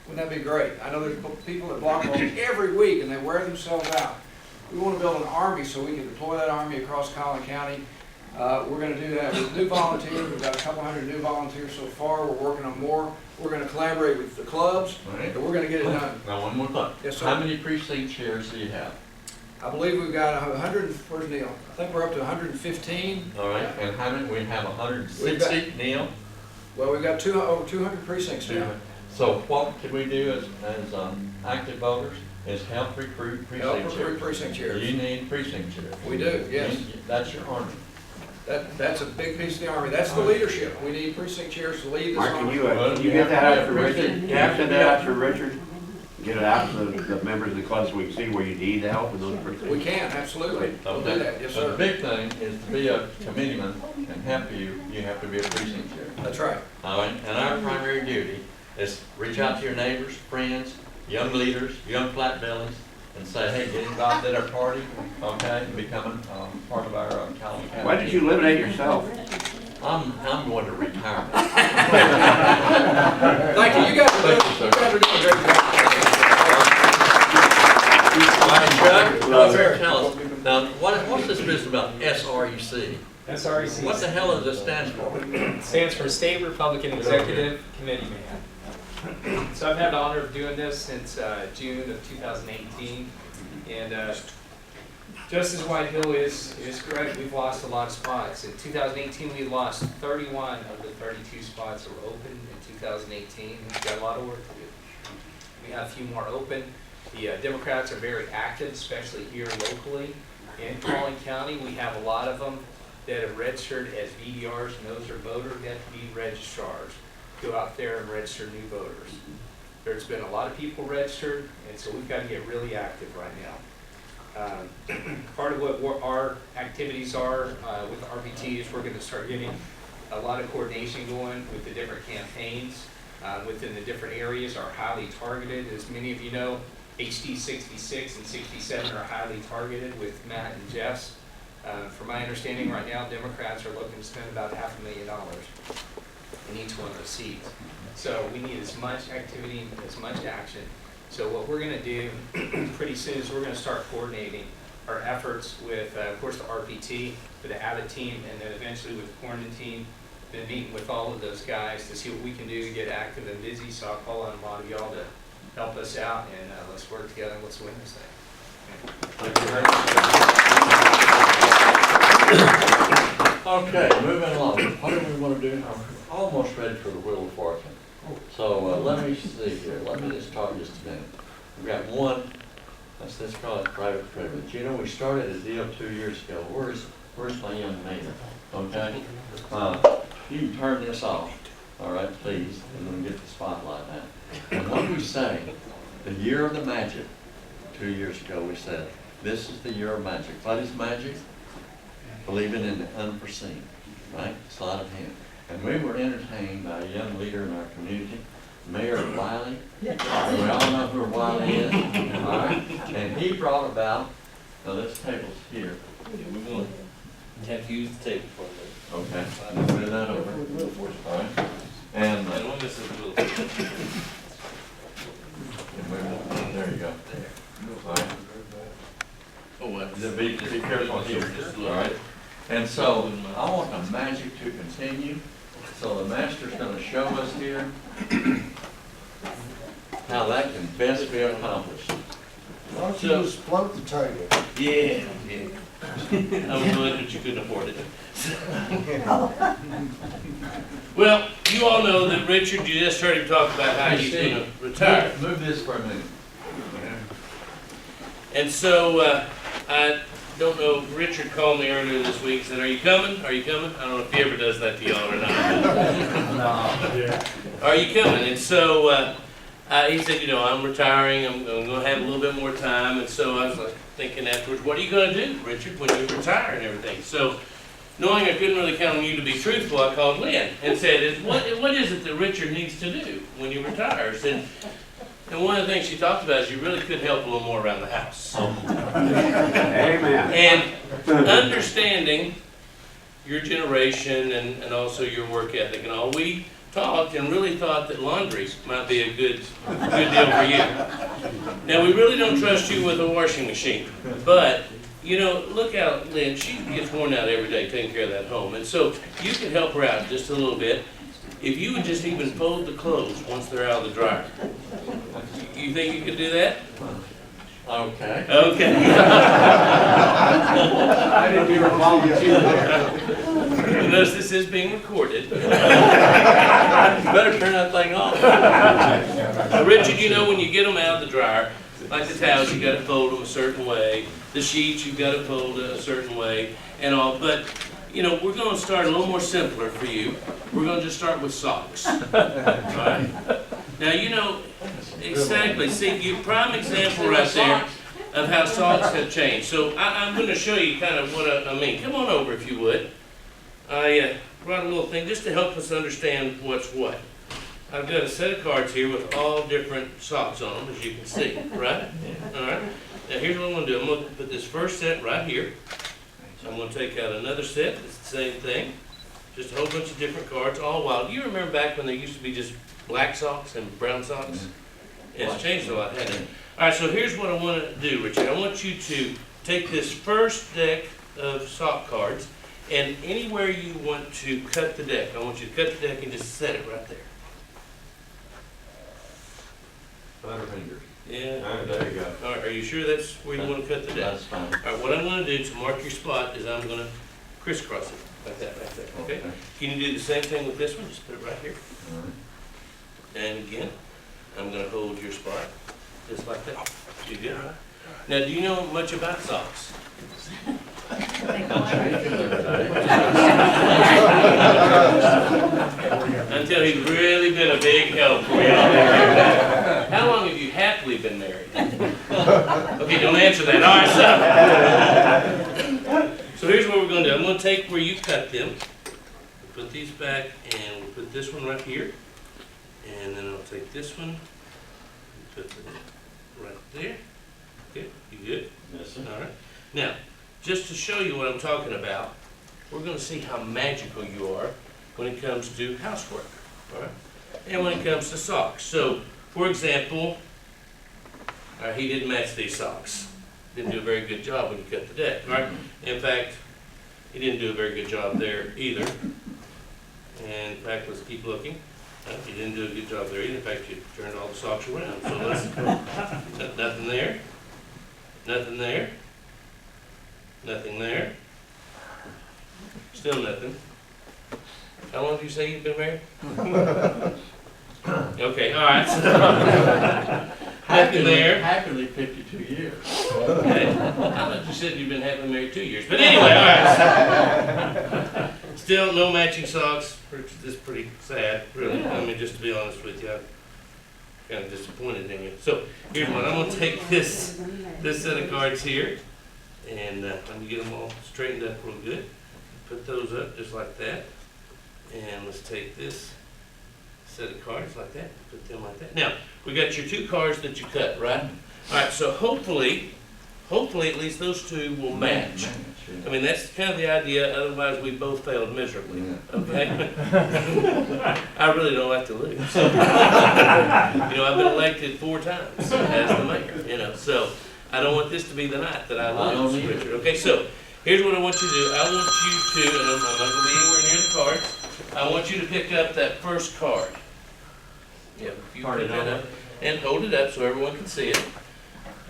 Wouldn't that be great? I know there's people that block walk every week and they wear themselves out. We want to build an army so we can deploy that army across Collin County. We're going to do that with new volunteers. We've got a couple hundred new volunteers so far. We're working on more. We're going to collaborate with the clubs, and we're going to get it done. Now, one more thing. Yes, sir. How many precinct chairs do you have? I believe we've got 100, where's Neil? I think we're up to 115. All right, and how many, we have 160, Neil? Well, we've got over 200 precincts now. So what can we do as active voters is help recruit precinct chairs. You need precinct chairs. We do, yes. That's your army. That's a big piece of the army. That's the leadership. We need precinct chairs to lead this Mark, army. can you get that out to Richard? Can you send that out to Richard? Get it out to the members of the club so we can see where you need the help in those precincts? We can, absolutely. We'll do that, yes, So sir. the big thing is to be a committeeman and help you, you have to be a precinct chair. That's right. All right, and our primary duty is reach out to your neighbors, friends, young leaders, young flat bellies, and say, hey, get involved in our party, okay, and become part of our Collin County. Why did you eliminate yourself? I'm going to retirement. Thank you. You guys are doing a great job. All right, Chuck, tell us, now, what's this business about SREC? SREC. What the hell does it stand for? It stands for State Republican Executive Committee Man. So I've had the honor of doing this since June of 2018. And just as Whitehill is correct, we've lost a lot of spots. In 2018, we lost 31 of the 32 spots that were open in 2018. We've got a lot of work to do. We have a few more open. The Democrats are very active, especially here locally. In Collin County, we have a lot of them that have registered as VDRs, and those are voter deputy registrars. Go out there and register new voters. There's been a lot of people registered, and so we've got to get really active right now. Part of what our activities are with RPT is we're going to start getting a lot of coordination going with the different campaigns within the different areas are highly targeted. As many of you know, HD 66 and 67 are highly targeted with Matt and Jeff's. From my understanding right now, Democrats are looking to spend about $500,000 in each one of those seats. So we need as much activity and as much action. So what we're going to do pretty soon is we're going to start coordinating our efforts with, of course, the RPT, with the Abbott team, and then eventually with the Cornyn team. Been meeting with all of those guys to see what we can do to get active and busy. So I'll call on a lot of y'all to help us out, and let's work together and let's win this thing. Thank you very much. Okay, moving along. What do we want to do? I'm almost ready for the Wheel of Fortune. So let me see here. Let me just talk just a minute. We've got one. Let's call it private privilege. You know, we started a deal 2 years ago. Where's my young neighbor? Okay. You can turn this off. All right, please, and then get the spotlight now. And what we say, the year of the magic. 2 years ago, we said, this is the year of magic. What is magic? Believing in the unforeseen, right? Sleight of hand. And we were entertained by a young leader in our community, Mayor Wiley. We all know who Wiley is, all right? And he brought about, now this table's here. You have to use the table for it. Okay, let's move that over. All right. And when this is there you go. All right. oh, what? Be careful here. All right. And so I want the magic to continue. So the master's going to show us here. how that can best be accomplished. Why don't you just float the table? Yeah, yeah. I was glad that you couldn't afford it. Well, you all know that Richard, you just heard him talk about how he's gonna retire. Move this for a minute. And so, I don't know, Richard called me earlier this week, said, are you coming? Are you coming? I don't know if he ever does that to y'all or not. Are you coming? And so, he said, you know, I'm retiring, I'm gonna have a little bit more time. And so I was like thinking afterwards, what are you gonna do, Richard, when you retire and everything? So, knowing I couldn't really count on you to be truthful, I called Lynn and said, what is it that Richard needs to do when he retires? And one of the things she talked about is you really could help a little more around the house. Amen. And understanding your generation and also your work ethic and all, we talked and really thought that laundry might be a good deal for you. Now, we really don't trust you with a washing machine, but you know, look out, Lynn, she gets worn out every day taking care of that home. And so you can help her out just a little bit. If you would just even fold the clothes once they're out of the dryer. You think you could do that? Okay. Okay. I didn't hear a volunteer there. You notice this is being recorded. Better turn that thing off. Richard, you know when you get them out of the dryer, like the towels, you gotta fold them a certain way. The sheets, you've gotta fold a certain way and all, but you know, we're gonna start a little more simpler for you. We're gonna just start with socks. All right? Now, you know, exactly, see, you prime example right there of how socks have changed. So I'm gonna show you kind of what I mean. Come on over if you would. I brought a little thing just to help us understand what's what. I've got a set of cards here with all different socks on them, as you can see, right? All right. Now, here's what I'm gonna do. I'm gonna put this first set right here. I'm going to take out another set, it's the same thing. Just a whole bunch of different cards, all wild. You remember back when there used to be just black socks and brown socks? Yeah, it's changed a lot, hasn't it? All right, so here's what I want to do, Richard. I want you to take this first deck of sock cards, and anywhere you want to cut the deck, I want you to cut the deck and just set it right there. Butterfingers. Yeah. All right, there you go. All right, are you sure that's where you want to cut the deck? That's fine. All right, what I'm going to do to mark your spot is I'm going to crisscross it like that right there, okay? Can you do the same thing with this one? Just put it right here. All right. And again, I'm going to hold your spot just like that. You good? Now, do you know much about socks? Until he's really been a big help for y'all. How long have you happily been married? Okay, don't answer that. All right, so here's what we're going to do. I'm going to take where you cut them, put these back, and we'll put this one right here. And then I'll take this one, and put it right there. Okay, you good? Yes, sir. All right. Now, just to show you what I'm talking about, we're going to see how magical you are when it comes to housework, all right? And when it comes to socks. So, for example, he didn't match these socks. Didn't do a very good job when you cut the deck, right? In fact, he didn't do a very good job there either. And in fact, let's keep looking. He didn't do a good job there either. In fact, you turned all the socks around. So let's, nothing there, nothing there, nothing there, still nothing. How long did you say you've been married? Okay, all right. So, nothing there. Happily 52 years. Okay. I thought you said you've been happily married 2 years. But anyway, all right. Still no matching socks, which is pretty sad, really. I mean, just to be honest with you, I'm kind of disappointed in you. So here's one. I'm going to take this set of cards here, and let me get them all straightened up real good. Put those up just like that. And let's take this set of cards like that, put them like that. Now, we got your two cards that you cut, right? All right, so hopefully at least those two will match. I mean, that's kind of the idea, otherwise we both failed miserably, okay? I really don't like to lose. You know, I've been elected 4 times as the mayor, you know, so I don't want this to be the night that I lose, Richard. Okay, so here's what I want you to do. I want you to, and I'm not going to be anywhere near the cards, I want you to pick up that first card. Yeah, you pick that up. and hold it up so everyone can see it.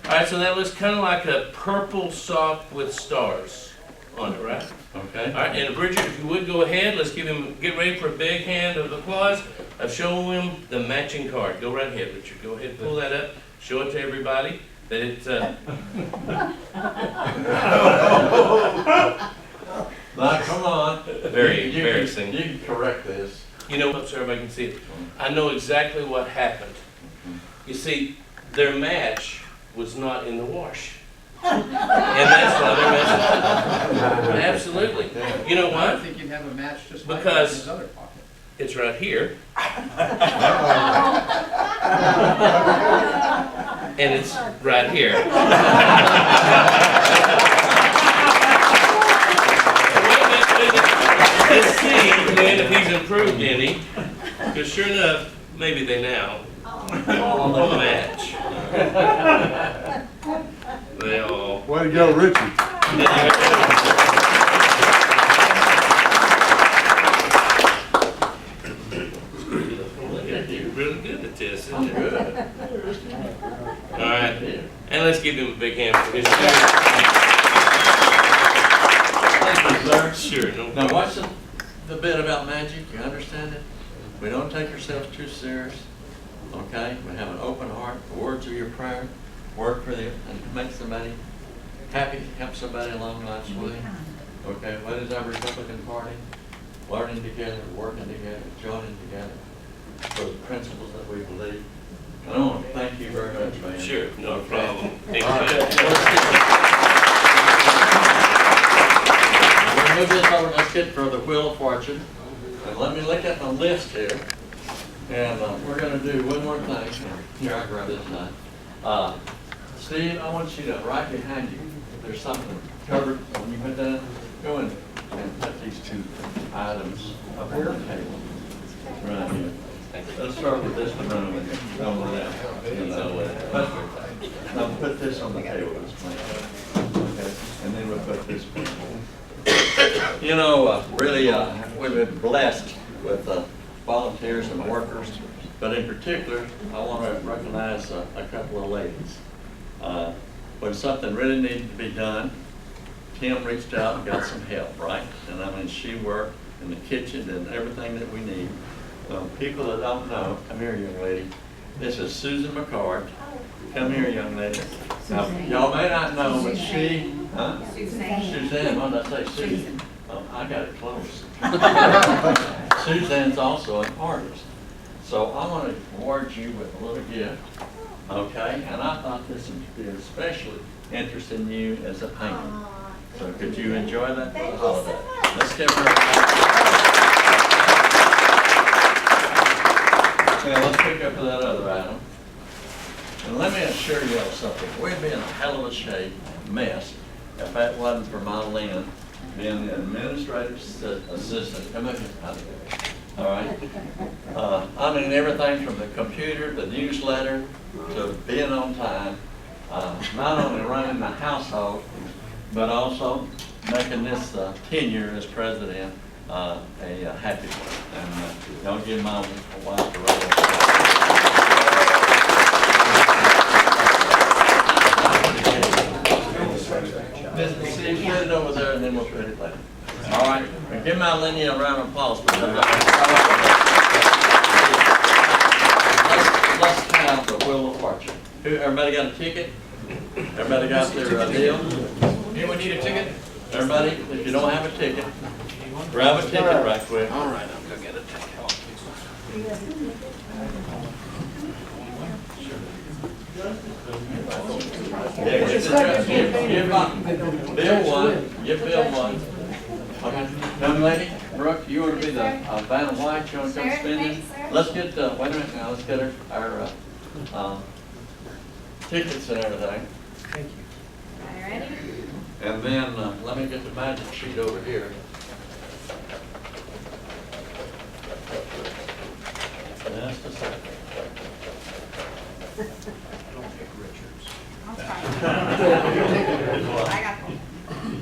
All right, so that looks kind of like a purple sock with stars on it, right? Okay. All right, and Richard, if you would go ahead, let's get ready for a big hand of applause of showing him the matching card. Go right ahead, Richard. Go ahead, pull that up, show it to everybody that it's. Now, come on. Very embarrassing. You can correct this. You know, so everybody can see it. I know exactly what happened. You see, their match was not in the wash. And that's why they're messing up. Absolutely. You know I what? don't think you'd have a match just like Because in his other pocket. it's right here. And it's right here. Let's see then if he's improved any. Because sure enough, maybe they now all match. They all. Way to go, Richie. You're really good at this, isn't it? All right, and let's give him a big hand for his Thank you, sir. Sure, no Now, problem. what's the bit about magic? You understand it? We don't take ourselves too serious. Okay? We have an open heart. The words of your prayer work for them and to make somebody happy, help somebody along life's way. Okay? What is our Republican Party? Learning together, working together, joining together for the principles that we believe. And I want to thank you very much, man. Sure, no Okay. problem. Thank All right. you. We'll move this over, let's get for the Wheel of Fortune. And let me look at my list here. And we're going to do one more thing. Here, I grab this side. Steve, I want you to, right behind you, there's something covered when you put that, go and put these two items up on the table. Right here. Let's start with this one on that. I'll put this on the table. Okay. And then we'll put this one. You know, really, we've been blessed with volunteers and workers, but in particular, I want to recognize a couple of ladies. When something really needed to be done, Kim reached out and got some help, right? And I mean, she worked in the kitchen and everything that we need. People that don't know, come here, young lady. This is Susan McCord. Come here, young lady. Now, y'all may not know, but she, Suzanne, what did I say, Susan? Oh, I got it close. Suzanne's also an artist. So I want to award you with a little gift, okay? And I thought this would be especially interested in you as a painter. So could you enjoy that for the holiday? Let's give her a Okay, let's pick up that other item. And let me assure you all something. We'd be in a hell of a shape, mess, if that wasn't for my Lynn being the administrative assistant. Come over here. All right. I mean, everything from the computer, the newsletter, to being on time. Not only running the household, but also making this tenure as president a happy one. And y'all give my wife a round of applause. See, put it over there and then we'll put it later. All right. And give my Lenny a round of applause. Let's count the Wheel of Fortune. Everybody got a ticket? Everybody got their deal? Anyone need a ticket? Everybody, if you don't have a ticket, grab a ticket right quick. All right, I'm gonna get a ticket. Yeah, Bill one, give Bill one. Okay, young lady, Brooke, you want to be the Van White, you want to come spin it? Let's get, wait a minute now, let's get our tickets and everything. Thank you. All ready? And then, let me get the magic sheet over here. Just a second. Don't pick Richards. I'll try. I got one.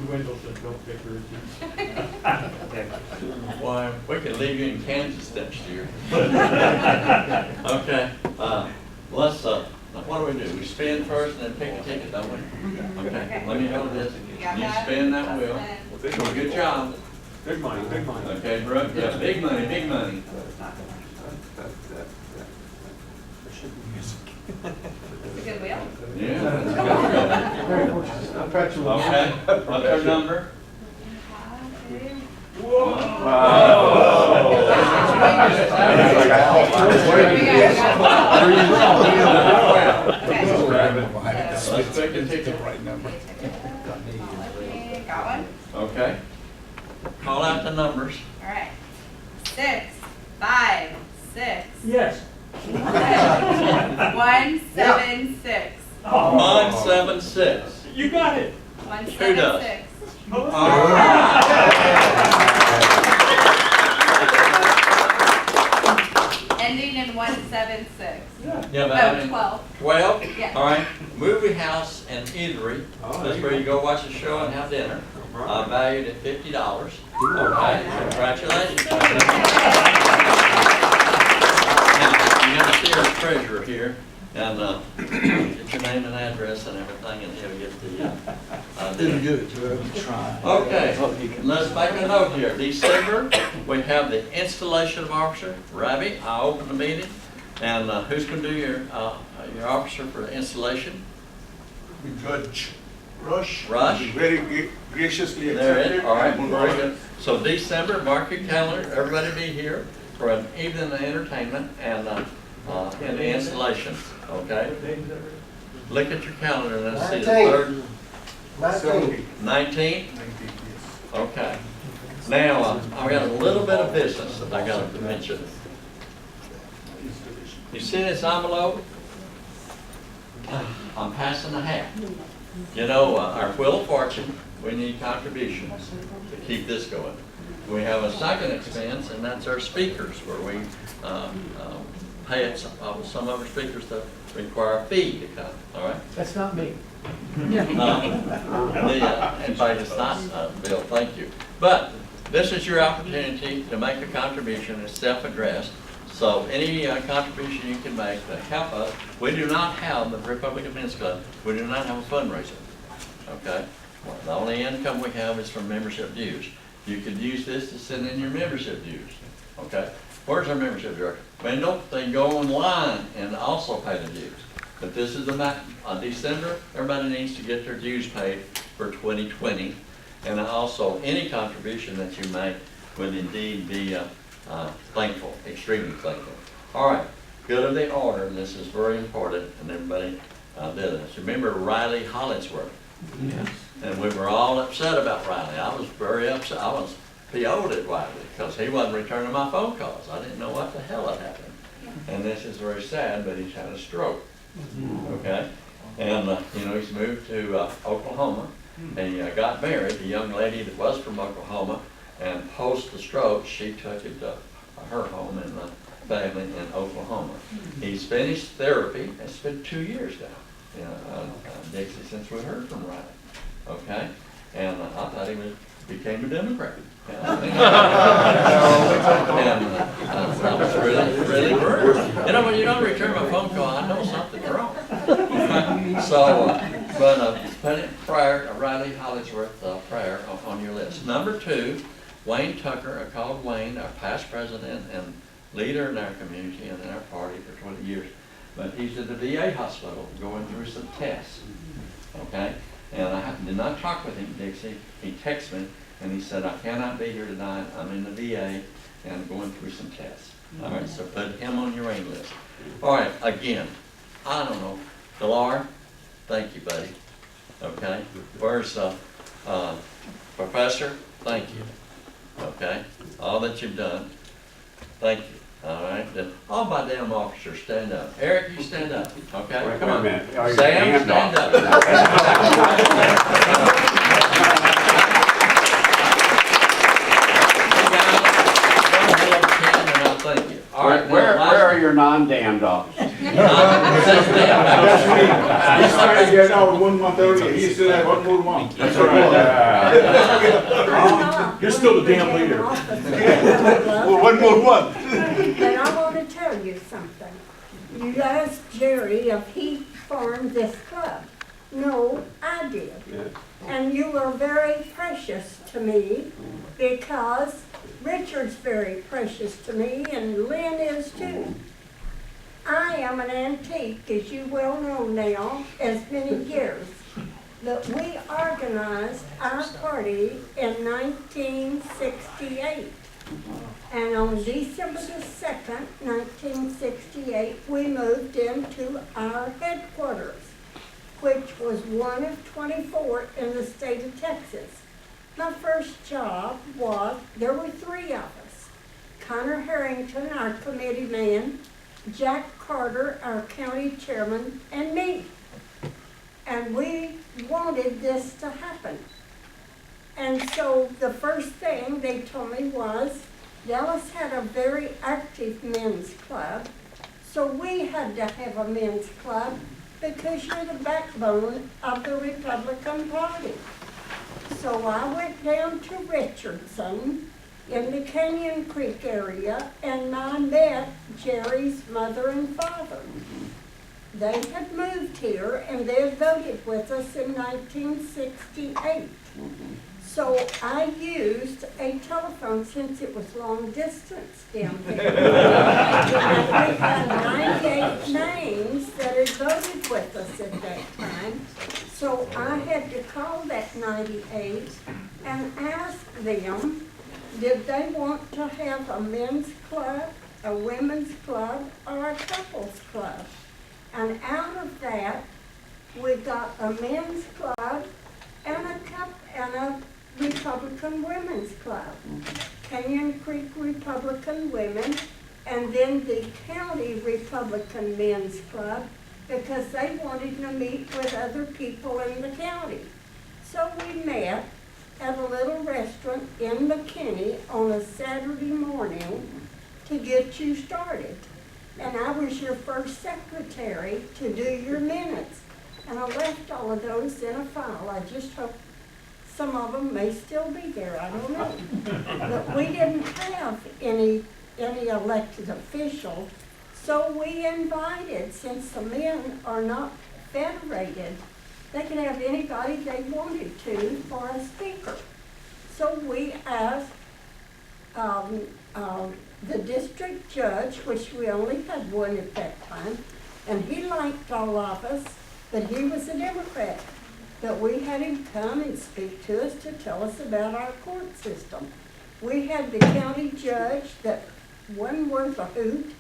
Wendell said, don't pick Richard. Why, we can leave you in Kansas next year. Okay, let's, what do? We spin first and then pick a ticket, don't we? Okay, let me hold this. You spin that wheel. Good job. Big money, big money. Okay, Brooke, yeah, big money, big money. It's a good wheel. Yeah. I'm touching the Okay, what's our number? Let's pick a ticket. Got one? Okay. Call out the numbers. All right. 6, 5, 6. Yes. 176. 176. You got it. 176. Ending in 176. Yeah, but I Oh, mean, 12. 12? Yeah. All right. Movie house and eatery. That's where you go watch a show and have dinner. Valued at $50. Okay, congratulations. Now, you got to see our treasurer here, and get your name and address and everything, and he'll get the dinner. Good. Okay, let's make a note here. December, we have the installation of officer. Ravi, I open the meeting, and who's going to do your officer for the installation? Judge Rush. Rush. Very graciously There accepted. it is. All right, very good. So December, mark your calendar. Everybody be here for an evening of entertainment and the installation. Okay. Look at your calendar and let's see the 3rd. 19th. Okay. Now I've got a little bit of business that I got to mention. You see this envelope? I'm passing the hat. You know, our Wheel of Fortune, we need contributions to keep this going. We have a second expense, and that's our speakers, where we pay some of our speakers that require a fee to come, all right? That's not me. In fact, it's not, Bill, thank you. But this is your opportunity to make a contribution. It's self-addressed. So any contribution you can make to help us. We do not have, the Republican Men's Club, we do not have a fundraiser, okay? The only income we have is from membership dues. You could use this to send in your membership dues, okay? Where's our membership director? Man, don't they go online and also pay the dues? But this is December, everybody needs to get their dues paid for 2020. And also, any contribution that you make would indeed be thankful, extremely thankful. All right, good of the order, and this is very important, and everybody did this. Remember Riley Hollingsworth? Yes. And we were all upset about Riley. I was very upset. I was PO'd at Riley because he wasn't returning my phone calls. I didn't know what the hell had happened. And this is very sad, but he's had a stroke. Okay? And, you know, he's moved to Oklahoma. He got married, a young lady that was from Oklahoma, and post the stroke, she took it to her home and the family in Oklahoma. He's finished therapy. It's been 2 years now, you know, Dixie, since we heard from Riley. Okay? And I thought he became a Democrat. And I was really worried. You know, when you don't return my phone call, I know something's wrong. So, put it prayer, Riley Hollingsworth prayer on your list. Number 2, Wayne Tucker. I called Wayne, our past president and leader in our community and in our party for 20 years. But he's at the VA hospital going through some tests. Okay? And I did not talk with him, Dixie. He texted me and he said, I cannot be here tonight. I'm in the VA and I'm going through some tests. All right, so put him on your rain list. All right, again, I don't know. Delar, thank you, buddy. Okay? Where's Professor? Thank you. Okay? All that you've done. Thank you. All right? Then all my damn officers, stand up. Eric, you stand up. Okay? Wait, Come wait a on. minute. Are you Sam, damned stand off? up. Thank you. All right, Where are your non-damned officers? He's trying to get out 1 month earlier, he still had 1 more month. That's right. You're still the damn leader. Well, 1 more month. But I want to tell you something. You asked Jerry if he formed this club. No, I did. And you are very precious to me because Richard's very precious to me and Lynn is too. I am an antique, as you well know now, as many years. But we organized our party in 1968. And on December the 2nd, 1968, we moved into our headquarters, which was one of 24 in the state of Texas. My first job was, there were 3 of us. Connor Harrington, our committee man, Jack Carter, our county chairman, and me. And we wanted this to happen. And so the first thing they told me was, Dallas had a very active men's club, so we had to have a men's club because you're the backbone of the Republican Party. So I went down to Richardson in the Canyon Creek area and I met Jerry's mother and father. They had moved here and they had voted with us in 1968. So I used a telephone since it was long distance down there. And we had 98 names that had voted with us at that time. So I had to call that 98 and ask them, did they want to have a men's club, a women's club, or a couples club? And out of that, we got a men's club and a Republican Women's Club, Canyon Creek Republican Women, and then the County Republican Men's Club, because they wanted to meet with other people in the county. So we met at a little restaurant in McKinney on a Saturday morning to get you started. And I was your first secretary to do your minutes. And I left all of those in a file. I just hope some of them may still be there, I don't know. But we didn't have any elected official, so we invited, since the men are not federated, they can have anybody they wanted to for a speaker. So we asked the district judge, which we only had one at that time, and he liked all of us, but he was a Democrat. But we had him come and speak to us to tell us about our court system. We had the county judge that wasn't worth a hoot.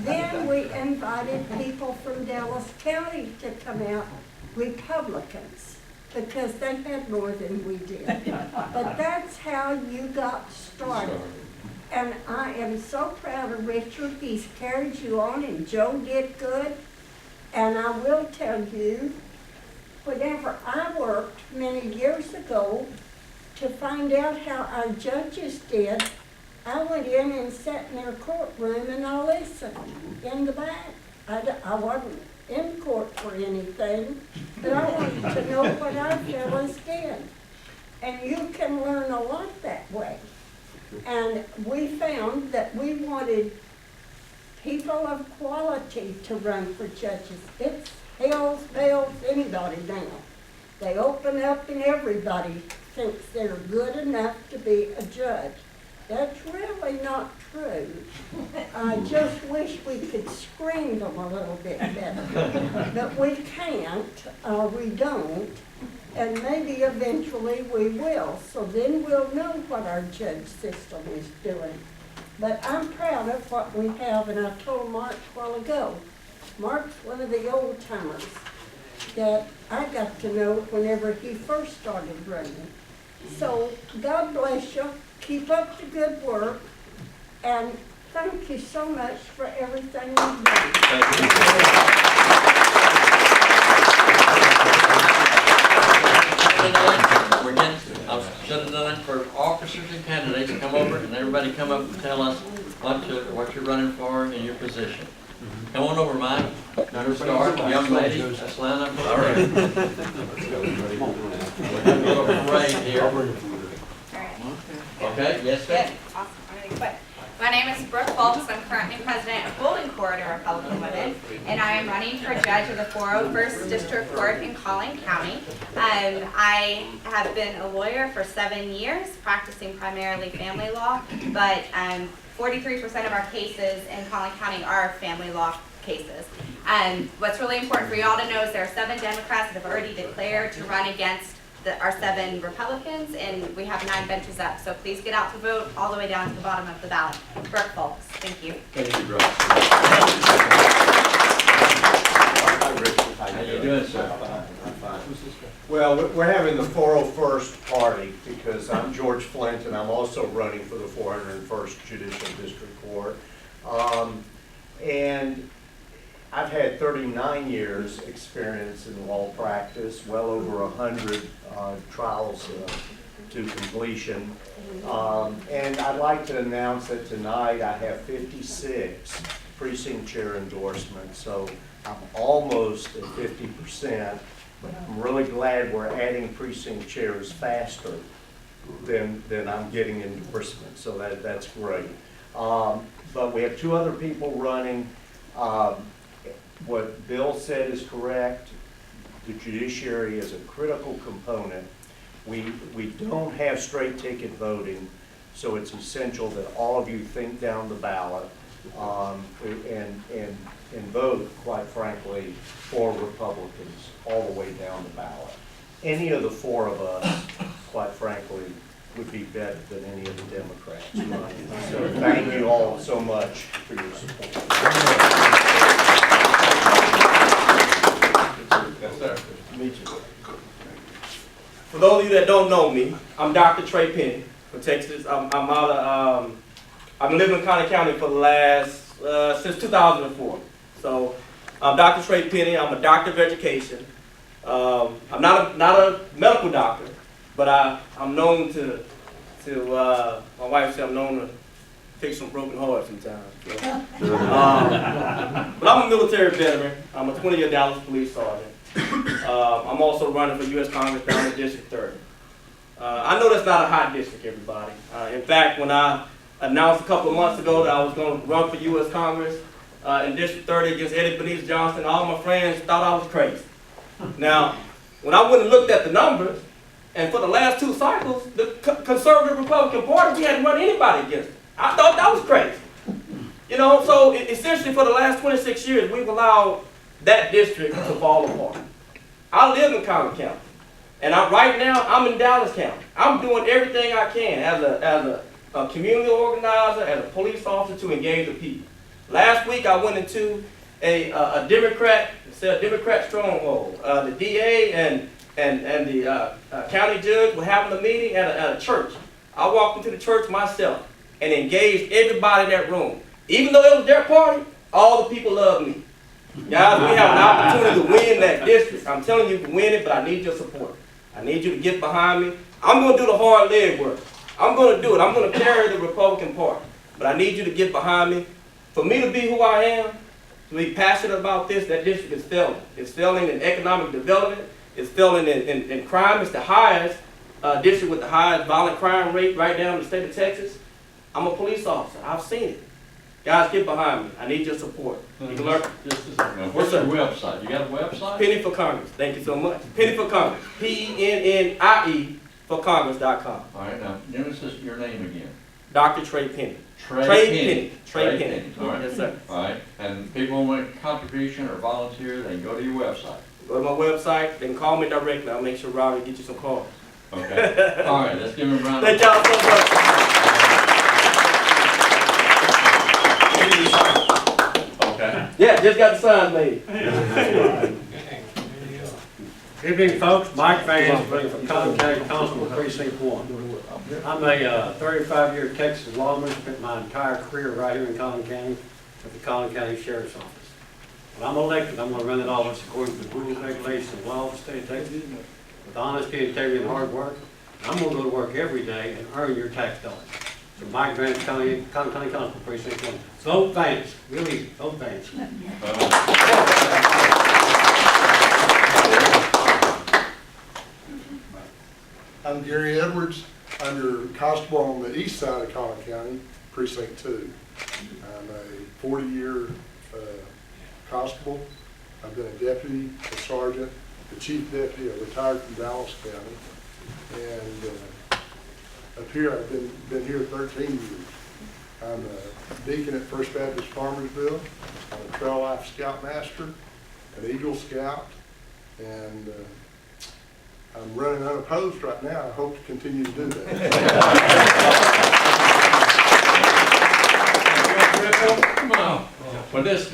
Then we invited people from Dallas County to come out, Republicans, because they had more than we did. But that's how you got started. And I am so proud of Richard. He's carried you on, and Joe did good. And I will tell you, whenever I worked many years ago to find out how our judges did, I went in and sat in their courtroom and I listened in the back. I wasn't in court for anything, but I wanted to know what our fellows did. And you can learn a lot that way. And we found that we wanted people of quality to run for judges. It's hells, bells, anybody now. They open up and everybody thinks they're good enough to be a judge. That's really not true. I just wish we could screen them a little bit better. But we can't, or we don't, and maybe eventually we will. So then we'll know what our judge system is doing. But I'm proud of what we have, and I told Mark a while ago. Mark's one of the old timers that I got to know whenever he first started running. So God bless you. Keep up the good work, and thank you so much for everything you've done. Thank you. I'll shut it down for officers and candidates to come over, and everybody come up and tell us what you're running for in your position. Come on over, Mike. Now start, young lady. Let's line up. All right. We're going to go over parade here. Okay, yes, sir. Yeah, awesome. I'm gonna, but My name is Brooke Folks. I'm currently president of Golden Corridor Republican Women, and I am running for judge of the 401st District Court in Collin County. I have been a lawyer for 7 years, practicing primarily family law, but 43% of our cases in Collin County are family law cases. What's really important for you all to know is there are 7 Democrats that have already declared to run against our 7 Republicans, and we have 9 benches up. So please get out to vote all the way down to the bottom of the ballot. Brooke Folks, thank you. Thank you, Brooke. How you doing, sir? I'm fine. Well, we're having the 401st party because I'm George Flint and I'm also running for the 401st Judicial District Court. And I've had 39 years experience in law practice, well over 100 trials to completion. And I'd like to announce that tonight I have 56 precinct chair endorsements, so I'm almost at 50%, but I'm really glad we're adding precinct chairs faster than I'm getting endorsements, so that's great. But we have 2 other people running. What Bill said is correct. The judiciary is a critical component. We don't have straight ticket voting, so it's essential that all of you think down the ballot and vote, quite frankly, for Republicans all the way down the ballot. Any of the 4 of us, quite frankly, would be better than any of the Democrats. So thank you all so much for your support. Yes, sir. Meet you. For those of you that don't know me, I'm Dr. Trey Penny from Texas. I'm out of, I've been living in Collin County for the last, since 2004. So I'm Dr. Trey Penny. I'm a doctor of education. I'm not a medical doctor, but I'm known to my wife said I'm known to fix some broken hearts sometimes. So. But I'm a military veteran. I'm a 20-year Dallas police sergeant. I'm also running for U.S. Congress down in District 30. I know that's not a hot district, everybody. In fact, when I announced a couple of months ago that I was going to run for U.S. Congress in District 30 against Eddie Benitez Johnson, all my friends thought I was crazy. Now, when I went and looked at the numbers, and for the last 2 cycles, the conservative Republican Party, we hadn't run anybody against it. I thought that was crazy. You know, so essentially for the last 26 years, we've allowed that district to fall apart. I live in Collin County, and right now I'm in Dallas County. I'm doing everything I can as a community organizer, as a police officer to engage the people. Last week I went into a Democrat stronghold. The DA and the county judge were having a meeting at a church. I walked into the church myself and engaged everybody in that room. Even though it was their party, all the people loved me. Guys, we have an opportunity to win that district. I'm telling you to win it, but I need your support. I need you to get behind me. I'm going to do the hard leg work. I'm going to do it. I'm going to carry the Republican Party. But I need you to get behind me. For me to be who I am, to be passionate about this, that district is failing. It's failing in economic development. It's failing in crime. It's the highest district with the highest violent crime rate right down in the state of Texas. I'm a police officer. I've seen it. Guys, get behind me. I need your support. You can learn. Just a second. What's your website? You got a website? Penny for Congress. Thank you so much. Penny for Congress. PENNIE for Congress.com. All right, now give us your name again. Dr. Trey Penny. Trey Penny. Trey Penny. All right. Yes, sir. All right. And people want a contribution or volunteer, they can go to your website. Go to my website. They can call me directly. I'll make sure Robbie get you some calls. Okay. All right. Let's give him a round of applause. Thank y'all so much. Okay. Yeah, just got the sign made. Evening, folks. Mike Vance, running for Collin County Constable Precinct 1. I'm a 35-year Texas lawman. Spent my entire career right here in Collin County with the Collin County Sheriff's Office. When I'm elected, I'm going to run that office according to the rules, regulations, and laws of the state of Texas, with honesty, integrity, and hard work. And I'm going to go to work every day and earn your tax dollars. So Mike Vance, Collin County Constable Precinct 1. Vote Vance. Really, vote Vance. I'm Gary Edwards. I'm your constable on the east side of Collin County. Precinct 2. I'm a 40-year constable. I've been a deputy, a sergeant, the chief deputy. I retired from Dallas County. And up here, I've been here 13 years. I'm a deacon at First Baptist Farmersville. I'm a Trail Life Scoutmaster, an Eagle Scout, and I'm running unopposed right now. I hope to continue to do that. Come on. Well, this,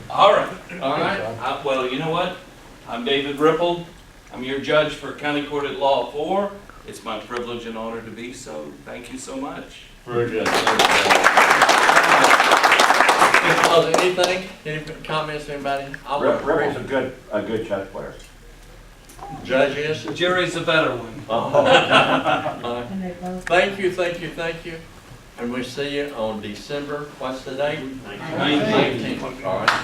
all right, all right. Well, you know what? I'm David Ripple. I'm your judge for County Court at Law 4. It's my privilege and honor to be so. Thank you so much. Very good. Anything? Any comments, anybody? Ripple's a good chess player. Judge is? Jerry's a better one. And they both. Thank you, thank you, thank you. And we'll see you on December, what's the date? 19th. 19th. All right.